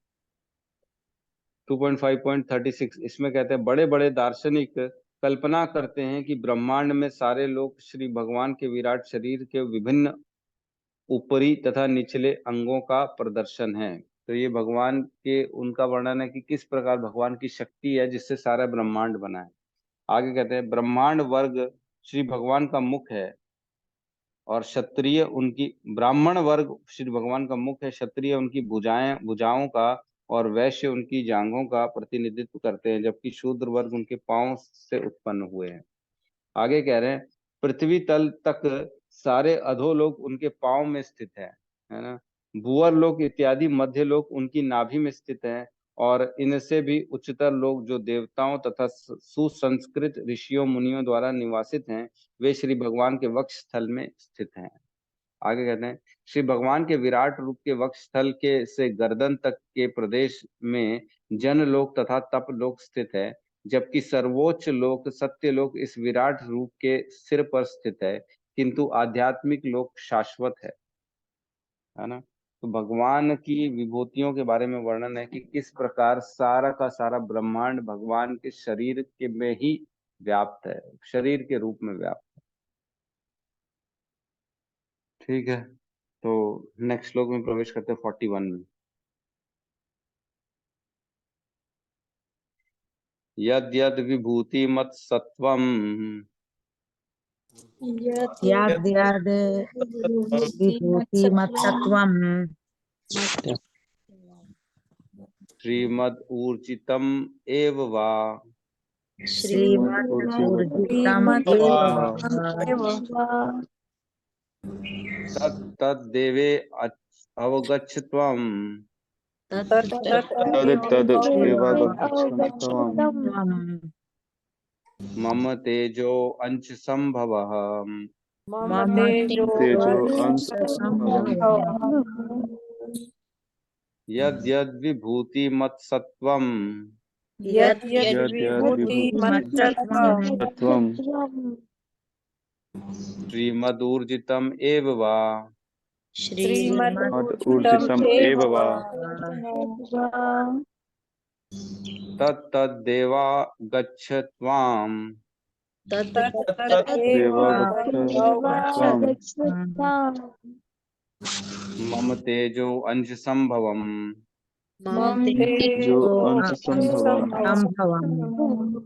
2.5.36 इसमें कहते हैं बड़े बड़े दार्शनिक कल्पना करते हैं कि ब्रह्मांड में सारे लोग श्री भगवान के विराट शरीर के विभिन्न ऊपरी तथा निचले अंगों का प्रदर्शन है। तो ये भगवान के उनका वर्णन है कि किस प्रकार भगवान की शक्ति है जिससे सारा ब्रह्मांड बना है। आगे कहते हैं ब्रह्मांड वर्ग श्री भगवान का मुख है और क्षत्रिय उनकी, ब्राह्मण वर्ग श्री भगवान का मुख है, क्षत्रिय उनकी भुजाओं का और वैश्य उनकी जांघों का प्रतिनिधित्व करते हैं, जबकि शूद्र वर्ग उनके पांव से उत्पन्न हुए हैं। आगे कह रहे हैं पृथ्वी तल तक सारे अधोलोक उनके पांव में स्थित है ना, भूअर लोक इत्यादि मध्य लोक उनकी नाभि में स्थित है, और इनसे भी उच्चतर लोग जो देवताओं तथा सुसंस्कृत ऋषियों मुनियों द्वारा निवासित हैं, वे श्री भगवान के वक्ष स्थल में स्थित हैं। आगे कहते हैं श्री भगवान के विराट रूप के वक्ष स्थल के से गर्दन तक के प्रदेश में जन लोक तथा तप लोक स्थित है, जबकि सर्वोच्च लोक सत्य लोक इस विराट रूप के सिर पर स्थित है, किंतु आध्यात्मिक लोक शाश्वत है ना। तो भगवान की विभूतियों के बारे में वर्णन है कि किस प्रकार सारा का सारा ब्रह्मांड भगवान के शरीर के में ही व्याप्त है, शरीर के रूप में व्याप्त है। ठीक है, तो नेक्स्ट श्लोक में प्रवेश करते हैं 41 में। यद यद विभूति मत सत्वम यद्यद् विभूतिमत्सत्त्वं श्रीमद ऊर्जितम एव वा श्रीमद् तद्देवे अवगच्छत्वम् मम तेजो अंश संभवः यद यद विभूति मत सत्वम यत् यद् विभूति मत्सत्वं तत्त्वं श्रीमदूर्जितम् एव वा ऊर्जितम् एव वा तत्तद्देवा गच्छ त्वाम् देवागच्छत्वं मम तेजो अंश संभवम् जो अंश संभवम् संभवम्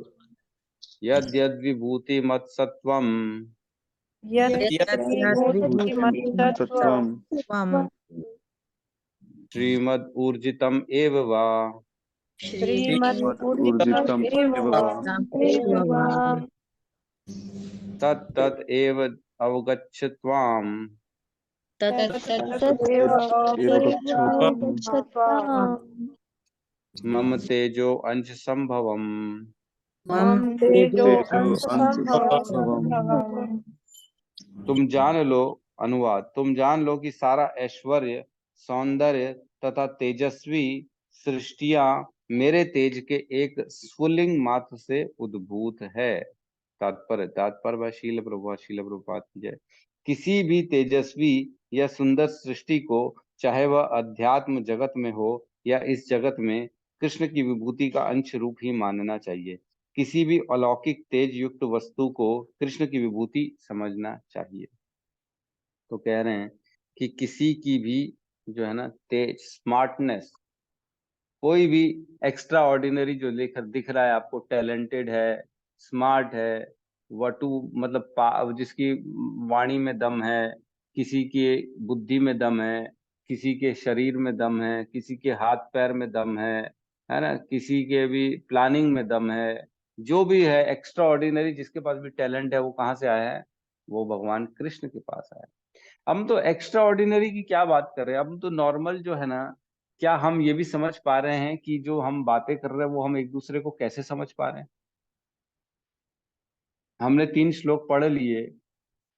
यद्यद्विभूति मत्सत्वम् तत्त्वं त्वं श्रीमद् ऊर्जितम् एव वा ऊर्जितम् एव वा तत्तत् एव अवगच्छ त्वाम् मम तेजो अंश संभवम् मम तेजो अंश संभवम् तुम जान लो। अनुवाद, तुम जान लो कि सारा ऐश्वर्य, सौंदर्य तथा तेजस्वी सृष्टियां मेरे तेज के एक स्फुलिंग मात्र से उद्भूत है। तात्पर्य शील प्रभुपाद की जय। किसी भी तेजस्वी या सुंदर सृष्टि को, चाहे वह अध्यात्म जगत में हो या इस जगत में, कृष्ण की विभूति का अंश रूप ही मानना चाहिए। किसी भी अलौकिक तेज युक्त वस्तु को कृष्ण की विभूति समझना चाहिए। तो कह रहे हैं कि किसी की भी जो है ना तेज, स्मार्टनेस, कोई भी एक्स्ट्रा ऑर्डिनरी जो दिख रहा है आपको, टैलेंटेड है, स्मार्ट है, वटु मतलब जिसकी वाणी में दम है, किसी के बुद्धि में दम है, किसी के शरीर में दम है, किसी के हाथ पैर में दम है ना, किसी के भी प्लानिंग में दम है, जो भी है एक्स्ट्रा ऑर्डिनरी, जिसके पास भी टैलेंट है, वो कहाँ से आया है? वो भगवान कृष्ण के पास आया है। हम तो एक्स्ट्रा ऑर्डिनरी की क्या बात कर रहे हैं, हम तो नॉर्मल जो है ना, क्या हम ये भी समझ पा रहे हैं कि जो हम बातें कर रहे हैं वो हम एक दूसरे को कैसे समझ पा रहे हैं? हमने 3 श्लोक पढ़ लिए,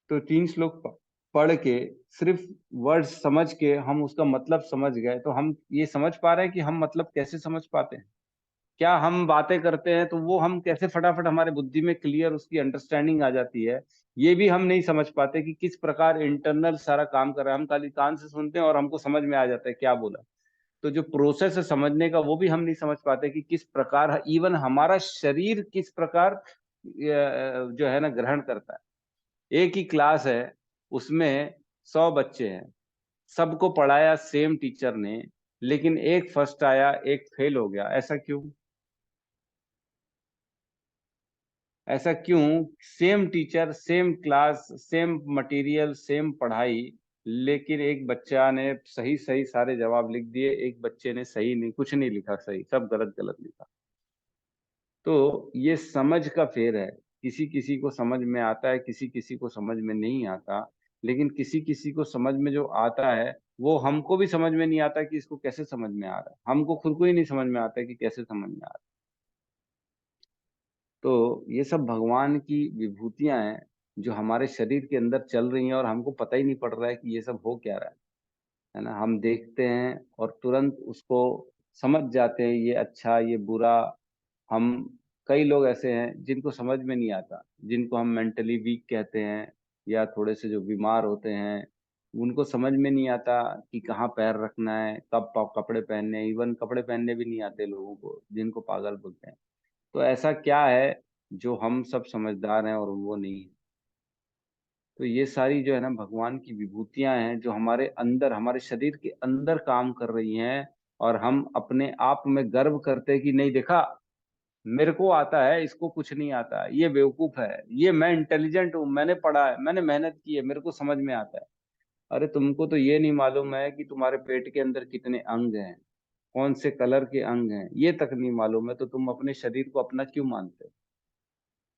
तो 3 श्लोक पढ़ के सिर्फ वर्ड समझ के हम उसका मतलब समझ गए, तो हम ये समझ पा रहे हैं कि हम मतलब कैसे समझ पाते हैं? क्या हम बातें करते हैं तो वो हम कैसे फटाफट हमारे बुद्धि में क्लियर उसकी अंडरस्टैंडिंग आ जाती है? ये भी हम नहीं समझ पाते कि किस प्रकार इंटरनल सारा काम कर रहा है। हम खाली कान से सुनते हैं और हमको समझ में आ जाता है क्या बोला। तो जो प्रोसेस है समझने का, वो भी हम नहीं समझ पाते कि किस प्रकार इवन हमारा शरीर किस प्रकार जो है ना ग्रहण करता है। एक ही क्लास है, उसमें 100 बच्चे हैं, सबको पढ़ाया सेम टीचर ने, लेकिन एक फर्स्ट आया, एक फेल हो गया। ऐसा क्यों? ऐसा क्यों? Same teacher, same class, same material, same पढ़ाई, लेकिन एक बच्चा ने सही सही सारे जवाब लिख दिए, एक बच्चे ने सही नहीं, कुछ नहीं लिखा सही, सब गलत गलत लिखा। तो ये समझ का फेर है। किसी किसी को समझ में आता है, किसी किसी को समझ में नहीं आता। लेकिन किसी किसी को समझ में जो आता है, वो हमको भी समझ में नहीं आता कि इसको कैसे समझ में आ रहा है। हमको खुद को ही नहीं समझ में आता कि कैसे समझ में आ रहा है। तो ये सब भगवान की विभूतियां हैं जो हमारे शरीर के अंदर चल रही हैं और हमको पता ही नहीं पड़ रहा है कि ये सब हो क्या रहा है ना। हम देखते हैं और तुरंत उसको समझ जाते हैं, ये अच्छा ये बुरा। हम कई लोग ऐसे हैं जिनको समझ में नहीं आता, जिनको हम मेंटली वीक कहते हैं या थोड़े से जो बीमार होते हैं, उनको समझ में नहीं आता कि कहाँ पैर रखना है, कब कपड़े पहनने हैं। इवन कपड़े पहनने भी नहीं आते लोगों को, जिनको पागल बोलते हैं। तो ऐसा क्या है जो हम सब समझदार हैं और वो नहीं? तो ये सारी जो है ना भगवान की विभूतियां हैं जो हमारे अंदर, हमारे शरीर के अंदर काम कर रही हैं। और हम अपने आप में गर्व करते हैं कि नहीं देखा, मेरे को आता है, इसको कुछ नहीं आता, ये बेवकूफ है, ये मैं इंटेलिजेंट हूँ, मैंने पढ़ा है, मैंने मेहनत की है, मेरे को समझ में आता है। अरे तुमको तो ये नहीं मालूम है कि तुम्हारे पेट के अंदर कितने अंग हैं, कौन से कलर के अंग हैं, ये तक नहीं मालूम है, तो तुम अपने शरीर को अपना क्यों मानते हो?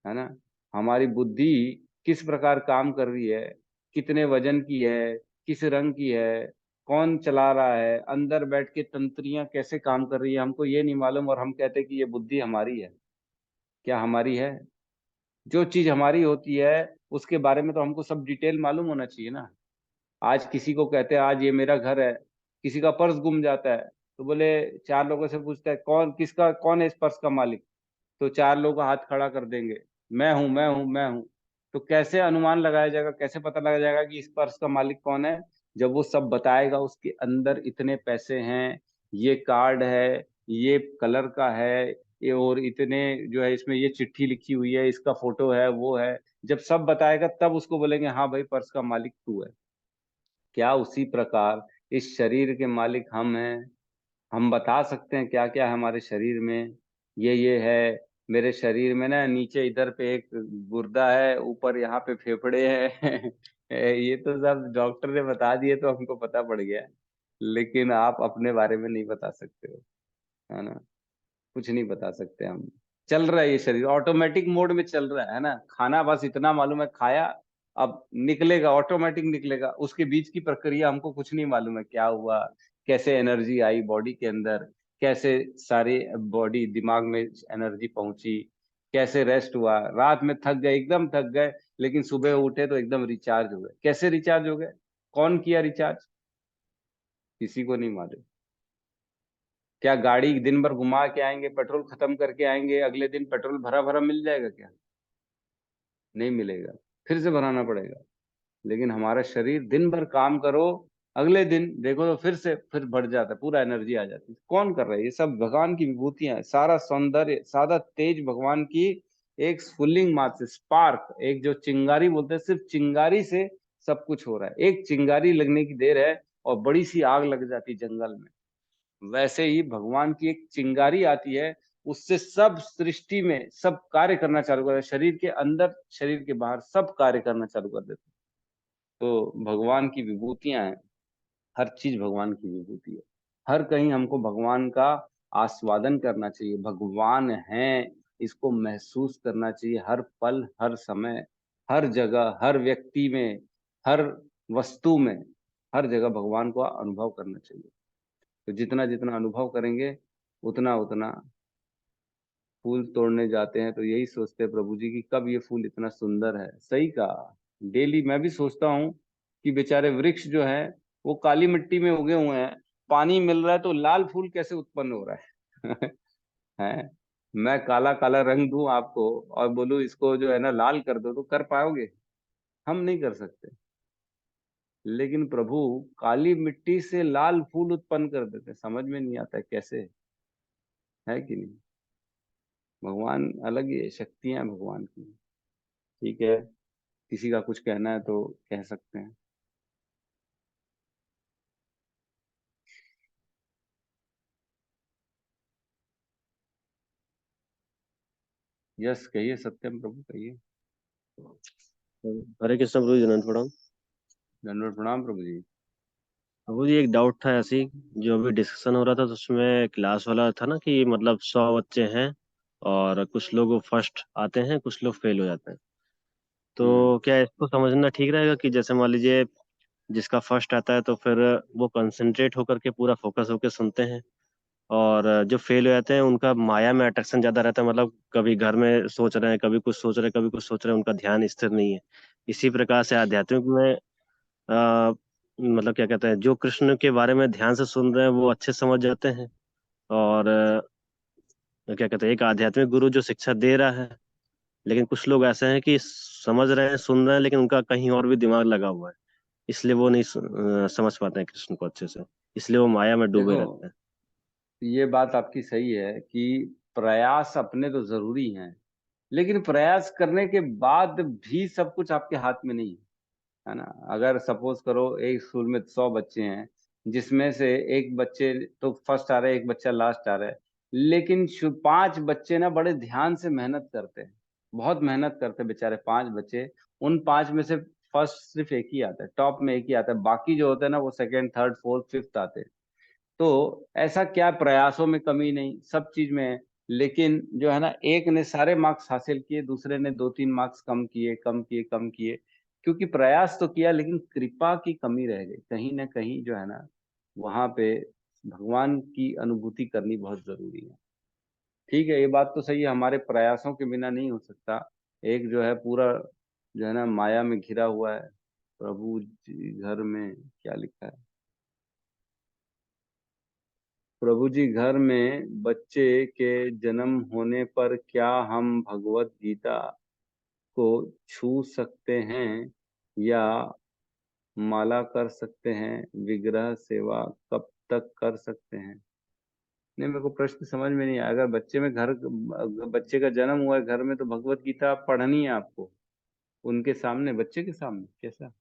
है ना। हमारी बुद्धि किस प्रकार काम कर रही है, कितने वजन की है, किस रंग की है, कौन चला रहा है, अंदर बैठ के तंत्रियां कैसे काम कर रही है, हमको ये नहीं मालूम। और हम कहते हैं कि ये बुद्धि हमारी है। क्या हमारी है? जो चीज हमारी होती है उसके बारे में तो हमको सब डिटेल मालूम होना चाहिए ना। आज किसी को कहते हैं आज ये मेरा घर है, किसी का पर्स गुम जाता है, तो बोले, 4 लोगों से पूछता है कौन है इस पर्स का मालिक? तो 4 लोग हाथ खड़ा कर देंगे, मैं हूं, मैं हूं, मैं हूं। तो कैसे अनुमान लगाया जाएगा, कैसे पता लगाया जाएगा कि इस पर्स का मालिक कौन है? जब वो सब बताएगा, उसके अंदर इतने पैसे हैं, ये कार्ड है, ये कलर का है, ये और इतने जो है इसमें ये चिट्ठी लिखी हुई है, इसका फोटो है, वो है। जब सब बताएगा तब उसको बोलेंगे हाँ भाई पर्स का मालिक तू है। क्या उसी प्रकार इस शरीर के मालिक हम हैं? हम बता सकते हैं क्या क्या है हमारे शरीर में, ये है। मेरे शरीर में ना नीचे इधर पे एक गुर्दा है, ऊपर यहाँ पे फेफड़े हैं ये तो सब डॉक्टर ने बता दिए तो हमको पता पड़ गया, लेकिन आप अपने बारे में नहीं बता सकते हो, है ना? कुछ नहीं बता सकते हम। चल रहा है ये शरीर, ऑटोमेटिक मोड में चल रहा है ना। खाना बस इतना मालूम है, खाया, अब निकलेगा, ऑटोमेटिक निकलेगा। उसके बीच की प्रक्रिया हमको कुछ नहीं मालूम है, क्या हुआ, कैसे एनर्जी आई बॉडी के अंदर, कैसे सारी बॉडी दिमाग में एनर्जी पहुंची, कैसे रेस्ट हुआ। रात में थक गए, एकदम थक गए, लेकिन सुबह उठे तो एकदम रिचार्ज हो गए। कैसे रिचार्ज हो गए? कौन किया रिचार्ज? किसी को नहीं मालूम। क्या गाड़ी दिन भर घुमा के आएंगे, पेट्रोल खत्म करके आएंगे, अगले दिन पेट्रोल भरा भरा मिल जाएगा क्या? नहीं मिलेगा, फिर से भराना पड़ेगा। लेकिन हमारा शरीर दिन भर काम करो, अगले दिन देखो तो फिर बढ़ जाता है, पूरा एनर्जी आ जाती है। कौन कर रहा है? ये सब भगवान की विभूतियां हैं। सारा सौंदर्य, सारा तेज भगवान की एक स्फुल्लिंग मात्र से, स्पार्क, एक जो चिंगारी बोलते हैं, सिर्फ चिंगारी से सब कुछ हो रहा है। एक चिंगारी लगने की देर है और बड़ी सी आग लग जाती है जंगल में। वैसे ही भगवान की एक चिंगारी आती है, उससे सब सृष्टि में सब कार्य करना चालू कर देते हैं। शरीर के अंदर, शरीर के बाहर सब कार्य करना चालू कर देते हैं। तो भगवान की विभूतियां हैं, हर चीज भगवान की विभूति है। हर कहीं हमको भगवान का आस्वादन करना चाहिए। भगवान है, इसको महसूस करना चाहिए हर पल, हर समय, हर जगह, हर व्यक्ति में, हर वस्तु में, हर जगह भगवान को अनुभव करना चाहिए। तो जितना जितना अनुभव करेंगे, उतना उतना। फूल तोड़ने जाते हैं तो यही सोचते हैं प्रभु जी की कब ये फूल इतना सुंदर है। सही कहा। डेली मैं भी सोचता हूँ कि बेचारे वृक्ष जो है वो काली मिट्टी में उगे हुए हैं, पानी मिल रहा है तो लाल फूल कैसे उत्पन्न हो रहा है हैं? मैं काला काला रंग दूं आपको और बोलूं इसको जो है ना लाल कर दो, तो कर पाओगे? हम नहीं कर सकते। लेकिन प्रभु काली मिट्टी से लाल फूल उत्पन्न कर देते, समझ में नहीं आता है कैसे, है कि नहीं? भगवान अलग ही है, शक्तियां हैं भगवान की। ठीक है, किसी का कुछ कहना है तो कह सकते हैं। यस, कहिए सत्यम प्रभु, कहिए। हरे कृष्ण प्रभु जी, दंडवत प्रणाम। दंडवत प्रणाम प्रभु जी। प्रभु जी एक डाउट था ऐसी, जो अभी डिस्कशन हो रहा था तो उसमें क्लास वाला था ना कि मतलब 100 बच्चे हैं और कुछ लोग फर्स्ट आते हैं, कुछ लोग फेल हो जाते हैं। हम्म। तो क्या इसको समझना ठीक रहेगा कि जैसे मान लीजिए जिसका फर्स्ट आता है तो फिर वो कंसंट्रेट होकर के पूरा फोकस होकर सुनते हैं, और जो फेल हो जाते हैं उनका माया में अट्रैक्शन ज्यादा रहता है, मतलब कभी घर में सोच रहे हैं, कभी कुछ सोच रहे हैं, कभी कुछ सोच रहे हैं, उनका ध्यान स्थिर नहीं है। इसी प्रकार से आध्यात्मिक में मतलब क्या कहते हैं, जो कृष्ण के बारे में ध्यान से सुन रहे हैं वो अच्छे समझ जाते हैं, और क्या कहते हैं, एक आध्यात्मिक गुरु जो शिक्षा दे रहा है। लेकिन कुछ लोग ऐसे हैं कि समझ रहे हैं, सुन रहे हैं, लेकिन उनका कहीं और भी दिमाग लगा हुआ है, इसलिए वो नहीं समझ पाते हैं कृष्ण को अच्छे से, इसलिए वो माया में डूबे देखो, रहते हैं। ये बात आपकी सही है कि प्रयास अपने तो जरूरी हैं, लेकिन प्रयास करने के बाद भी सब कुछ आपके हाथ में नहीं है ना। अगर सपोज करो एक स्कूल में 100 बच्चे हैं, जिसमें से एक बच्चे तो फर्स्ट आ रहे हैं, एक बच्चा लास्ट आ रहा है, लेकिन 5 बच्चे ना बड़े ध्यान से मेहनत करते हैं, बहुत मेहनत करते हैं बेचारे 5 बच्चे। उन 5 में से फर्स्ट सिर्फ एक ही आता है, टॉप में एक ही आता है, बाकी जो होते हैं ना वो सेकंड, थर्ड, फोर्थ, फिफ्थ आते हैं। तो ऐसा क्या, प्रयासों में कमी नहीं, सब चीज में है। लेकिन जो है ना, एक ने सारे मार्क्स हासिल किए, दूसरे ने 2-3 मार्क्स कम किए, कम किए, कम किए, क्योंकि प्रयास तो किया लेकिन कृपा की कमी रह गई कहीं ना कहीं, जो है ना, वहां पे भगवान की अनुभूति करनी बहुत जरूरी है। ठीक है, ये बात तो सही है, हमारे प्रयासों के बिना नहीं हो सकता। एक जो है पूरा, जो है ना, माया में घिरा हुआ है। प्रभु जी घर में क्या लिखा है? प्रभु जी, घर में बच्चे के जन्म होने पर क्या हम भगवत गीता को छू सकते हैं या माला कर सकते हैं? विग्रह सेवा कब तक कर सकते हैं? नहीं, मेरे को प्रश्न समझ में नहीं आया। अगर बच्चे का जन्म हुआ है घर में, तो भगवत गीता पढ़नी है आपको उनके सामने, बच्चे के सामने, कैसा?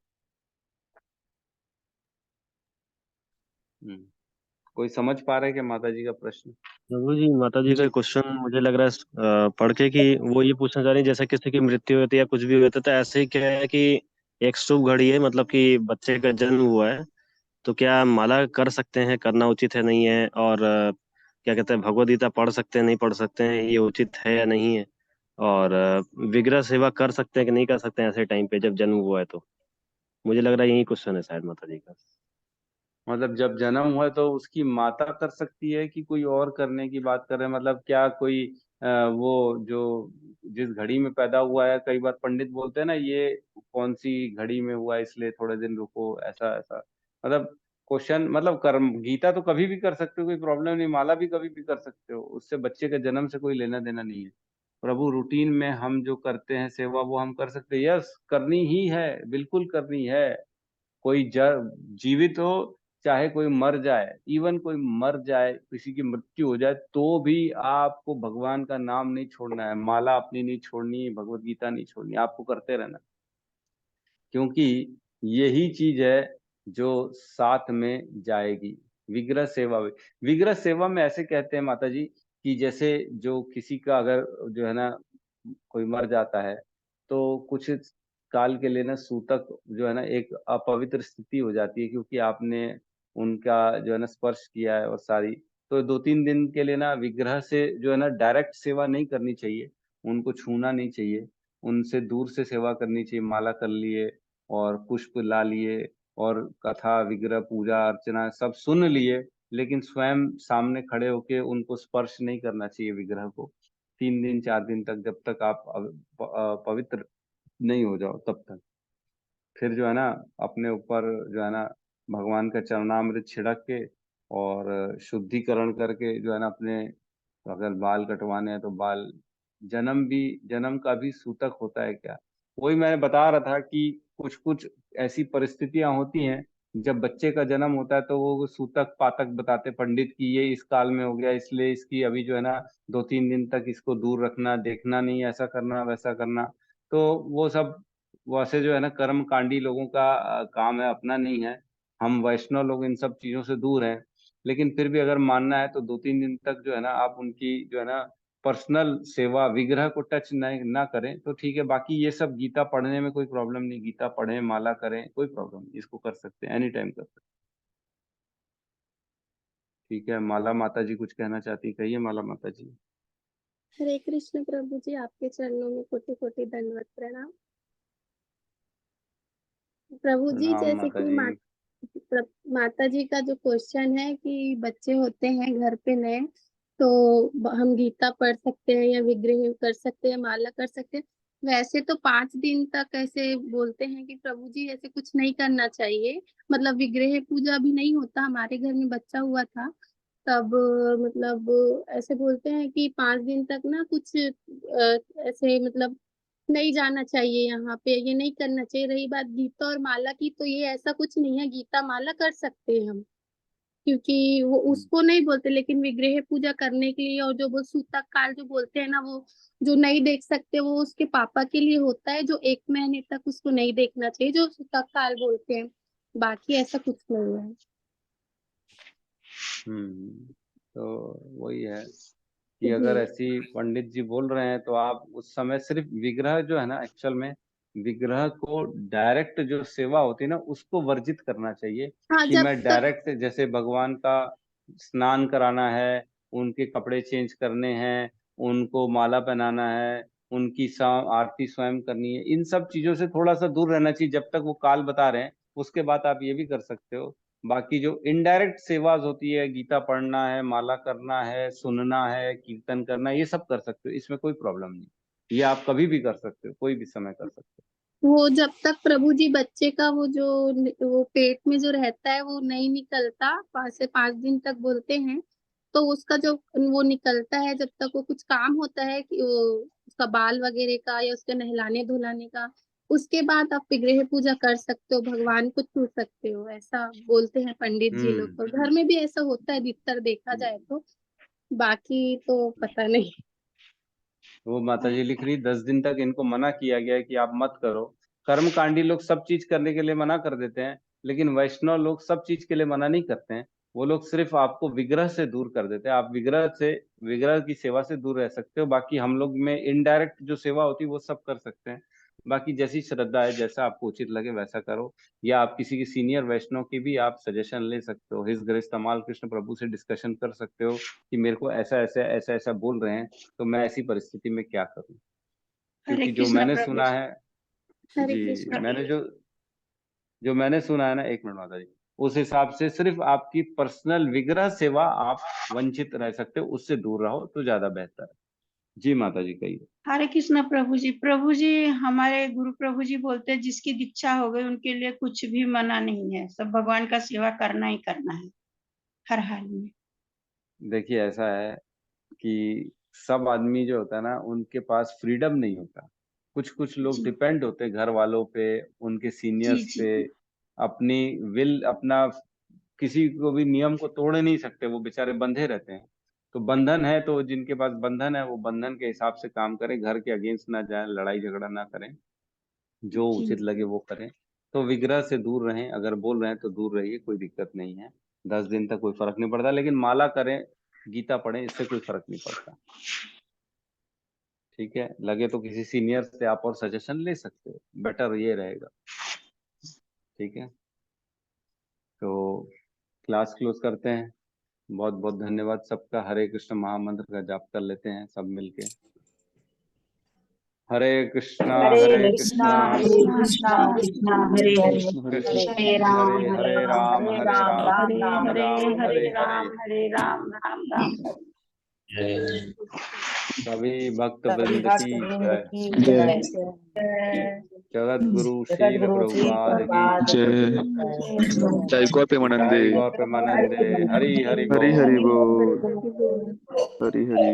कोई समझ पा रहे हैं क्या माता जी का प्रश्न? प्रभु जी, माता जी का क्वेश्चन मुझे लग रहा है पढ़ के कि वो ये पूछना चाह रही है, जैसे किसी की मृत्यु होती है या कुछ भी होता है, तो ऐसे ही क्या है कि एक शुभ घड़ी है, मतलब कि बच्चे का जन्म हुआ है, तो क्या माला कर सकते हैं, करना उचित है नहीं है, और क्या कहते हैं, भगवद गीता पढ़ सकते हैं नहीं पढ़ सकते हैं, ये उचित है या नहीं है, और विग्रह सेवा कर सकते हैं कि नहीं कर सकते हैं ऐसे टाइम पे जब जन्म हुआ है? तो मुझे लग रहा है यही क्वेश्चन है शायद माता जी का। मतलब जब जन्म हुआ है तो उसकी माता कर सकती है कि कोई और करने की बात कर रहे हैं? मतलब क्या कोई वो जो जिस घड़ी में पैदा हुआ है, कई बार पंडित बोलते हैं ना, ये कौन सी घड़ी में हुआ है इसलिए थोड़े दिन रुको, ऐसा ऐसा। मतलब क्वेश्चन, मतलब कर्म गीता तो कभी भी कर सकते हो, कोई प्रॉब्लम नहीं, माला भी कभी भी कर सकते हो, उससे बच्चे के जन्म से कोई लेना देना नहीं है। प्रभु रूटीन में हम जो करते हैं सेवा, वो हम कर सकते हैं। यस, करनी ही है, बिल्कुल करनी है। कोई जीवित हो चाहे कोई मर जाए, इवन कोई मर जाए, किसी की मृत्यु हो जाए, तो भी आपको भगवान का नाम नहीं छोड़ना है, माला अपनी नहीं छोड़नी, भगवत गीता नहीं छोड़नी, आपको करते रहना। क्योंकि यही चीज है जो साथ में जाएगी। विग्रह सेवा में, विग्रह सेवा में ऐसे कहते हैं माता जी कि जैसे जो किसी का अगर जो है ना कोई मर जाता है, तो कुछ काल के लिए ना सूतक जो है ना एक अपवित्र स्थिति हो जाती है, क्योंकि आपने उनका जो है ना स्पर्श किया है और सारी, तो 2-3 दिन के लिए ना विग्रह से जो है ना डायरेक्ट सेवा नहीं करनी चाहिए, उनको छूना नहीं चाहिए, उनसे दूर से सेवा करनी चाहिए। माला कर लिए और पुष्प ला लिए और कथा विग्रह पूजा अर्चना सब सुन लिए, लेकिन स्वयं सामने खड़े होके उनको स्पर्श नहीं करना चाहिए विग्रह को, 3 दिन 4 दिन तक, जब तक आप पवित्र नहीं हो जाओ तब तक। फिर जो है ना अपने ऊपर जो है ना भगवान का चरणामृत छिड़क के और शुद्धिकरण करके जो है ना अपने, अगर बाल कटवाने हैं तो बाल, जन्म का भी सूतक होता है क्या? वही मैं बता रहा था कि कुछ कुछ ऐसी परिस्थितियां होती हैं, जब बच्चे का जन्म होता है तो वो सूतक पातक बताते पंडित की ये इस काल में हो गया, इसलिए इसकी अभी जो है ना 2-3 दिन तक इसको दूर रखना, देखना नहीं, ऐसा करना वैसा करना। तो वो सब वैसे जो है ना कर्म कांडी लोगों का काम है, अपना नहीं है। हम वैष्णव लोग इन सब चीजों से दूर हैं, लेकिन फिर भी अगर मानना है तो 2-3 दिन तक जो है ना आप उनकी जो है ना पर्सनल सेवा, विग्रह को टच नहीं ना करें तो ठीक है। बाकी ये सब गीता पढ़ने में कोई प्रॉब्लम नहीं, गीता पढ़ें, माला करें, कोई प्रॉब्लम नहीं, इसको कर सकते हैं, एनी टाइम कर सकते हैं। ठीक है, माला माता जी कुछ कहना चाहती, कहिए माला माता जी। हरे कृष्ण प्रभु जी, आपके चरणों में कोटि कोटि दंडवत प्रणाम। प्रभु जी, प्रणाम जैसे माता कि जी। माता जी का जो क्वेश्चन है कि बच्चे होते हैं घर पे नए, तो हम गीता पढ़ सकते हैं या विग्रह कर सकते हैं, माला कर सकते हैं। वैसे तो 5 दिन तक ऐसे बोलते हैं कि प्रभु जी ऐसे कुछ नहीं करना चाहिए, मतलब विग्रह पूजा भी नहीं होता। हमारे घर में बच्चा हुआ था तब मतलब ऐसे बोलते हैं कि 5 दिन तक ना कुछ ऐसे मतलब नहीं जाना चाहिए यहाँ पे, ये नहीं करना चाहिए। रही बात गीता और माला की, तो ये ऐसा कुछ नहीं है, गीता माला कर सकते हैं हम, क्योंकि वो उसको नहीं बोलते। लेकिन विग्रह पूजा करने के लिए और जो वो सूतक काल जो बोलते हैं ना, वो जो नहीं देख सकते वो उसके पापा के लिए होता है, जो 1 महीने तक उसको नहीं देखना चाहिए, जो सूतक काल बोलते हैं। बाकी ऐसा कुछ नहीं है। तो वही है कि अगर ऐसी पंडित जी बोल रहे हैं तो आप उस समय सिर्फ विग्रह जो है ना, एक्चुअल में विग्रह को डायरेक्ट जो सेवा होती है ना उसको वर्जित करना चाहिए। हाँ, कि जब मैं तक डायरेक्ट जैसे भगवान का स्नान कराना है, उनके कपड़े चेंज करने हैं, उनको माला पहनाना है, उनकी आरती स्वयं करनी है, इन सब चीजों से थोड़ा सा दूर रहना चाहिए जब तक वो काल बता रहे हैं। उसके बाद आप ये भी कर सकते हो। बाकी जो इनडायरेक्ट सेवाज होती है, गीता पढ़ना है, माला करना है, सुनना है, कीर्तन करना है, ये सब कर सकते हो, इसमें कोई प्रॉब्लम नहीं। ये आप कभी भी कर सकते हो, कोई भी समय कर सकते वो जब तक प्रभु जी बच्चे का वो जो वो पेट में जो रहता है वो नहीं निकलता, 5 से 5 दिन तक बोलते हैं, तो उसका जो वो निकलता है, जब तक वो कुछ काम होता है कि वो उसका बाल वगैरह का या उसके नहलाने धुलाने का, उसके बाद आप विग्रह पूजा कर सकते हो, भगवान को छू सकते हो, ऐसा बोलते हैं पंडित जी लोग। तो घर में भी ऐसा होता है अधिकतर देखा जाए तो, बाकी तो पता नहीं। वो माता जी लिख रही 10 दिन तक इनको मना किया गया है कि आप मत करो। कर्मकांडी लोग सब चीज करने के लिए मना कर देते हैं, लेकिन वैष्णव लोग सब चीज के लिए मना नहीं करते हैं। वो लोग सिर्फ आपको विग्रह से दूर कर देते हैं। आप विग्रह की सेवा से दूर रह सकते हो। बाकी हम लोग में इनडायरेक्ट जो सेवा होती है वो सब कर सकते हैं। बाकी जैसी श्रद्धा है, जैसा आपको उचित लगे वैसा करो। या आप किसी की सीनियर वैष्णव की भी आप सजेशन ले सकते हो। हिज ग्रेस तमाल कृष्ण प्रभु से डिस्कशन कर सकते हो कि मेरे को ऐसा ऐसा ऐसा ऐसा बोल रहे हैं, तो मैं ऐसी परिस्थिति में क्या करूं। हरे क्योंकि जो कृष्ण मैंने प्रभु सुना जी। है हरे जी, कृष्ण। मैंने जो मैंने सुना है ना, एक मिनट माता जी, उस हिसाब से सिर्फ आपकी पर्सनल विग्रह सेवा आप वंचित रह सकते हो, उससे दूर रहो तो ज्यादा बेहतर है। जी माता जी कहिए। हरे कृष्ण प्रभु जी। प्रभु जी, हमारे गुरु प्रभु जी बोलते हैं जिसकी दीक्षा हो गई उनके लिए कुछ भी मना नहीं है, सब भगवान का सेवा करना ही करना है हर हाल में। देखिए ऐसा है कि सब आदमी जो होता है ना, उनके पास फ्रीडम नहीं होता। कुछ कुछ लोग जी डिपेंड होते हैं घर वालों पे, उनके जी सीनियर्स जी पे। अपनी विल अपना किसी को भी नियम को तोड़ नहीं सकते, वो बेचारे बंधे रहते हैं। तो बंधन है, तो जिनके पास बंधन है वो बंधन के हिसाब से काम करें, घर के अगेंस्ट ना जाए, लड़ाई झगड़ा ना करें, जो जी उचित लगे वो करें। तो विग्रह से दूर रहें, अगर बोल रहे हैं तो दूर रहिए, कोई दिक्कत नहीं है। 10 दिन तक कोई फर्क नहीं पड़ता, लेकिन माला करें, गीता पढ़ें, इससे कोई फर्क नहीं पड़ता। ठीक है, लगे तो किसी सीनियर से आप और सजेशन ले सकते हो, बेटर ये रहेगा। ठीक है, तो क्लास क्लोज करते हैं। बहुत बहुत धन्यवाद सबका। हरे कृष्ण महामंत्र का जाप कर लेते हैं सब मिलके। हरे कृष्णा हरे कृष्णा कृष्णा कृष्णा हरे हरे कृष्ण हरे राम हरे राम हरे हरे राम राम हरे राम हरे राम हरे हरे राम हरे। हरे राम राम राम हरे। सभी भक्त सभी वृंद भक्त की वृंद जय। की जय जय। जगत गुरु जगत शील गुरु श्री प्रभुपाद की प्रभुपाद जय। की जय गौर प्रेमानंदे। जय गौर प्रेमानंदे। हरि हरि हरि बोल। हरि बोल। हरि हरि।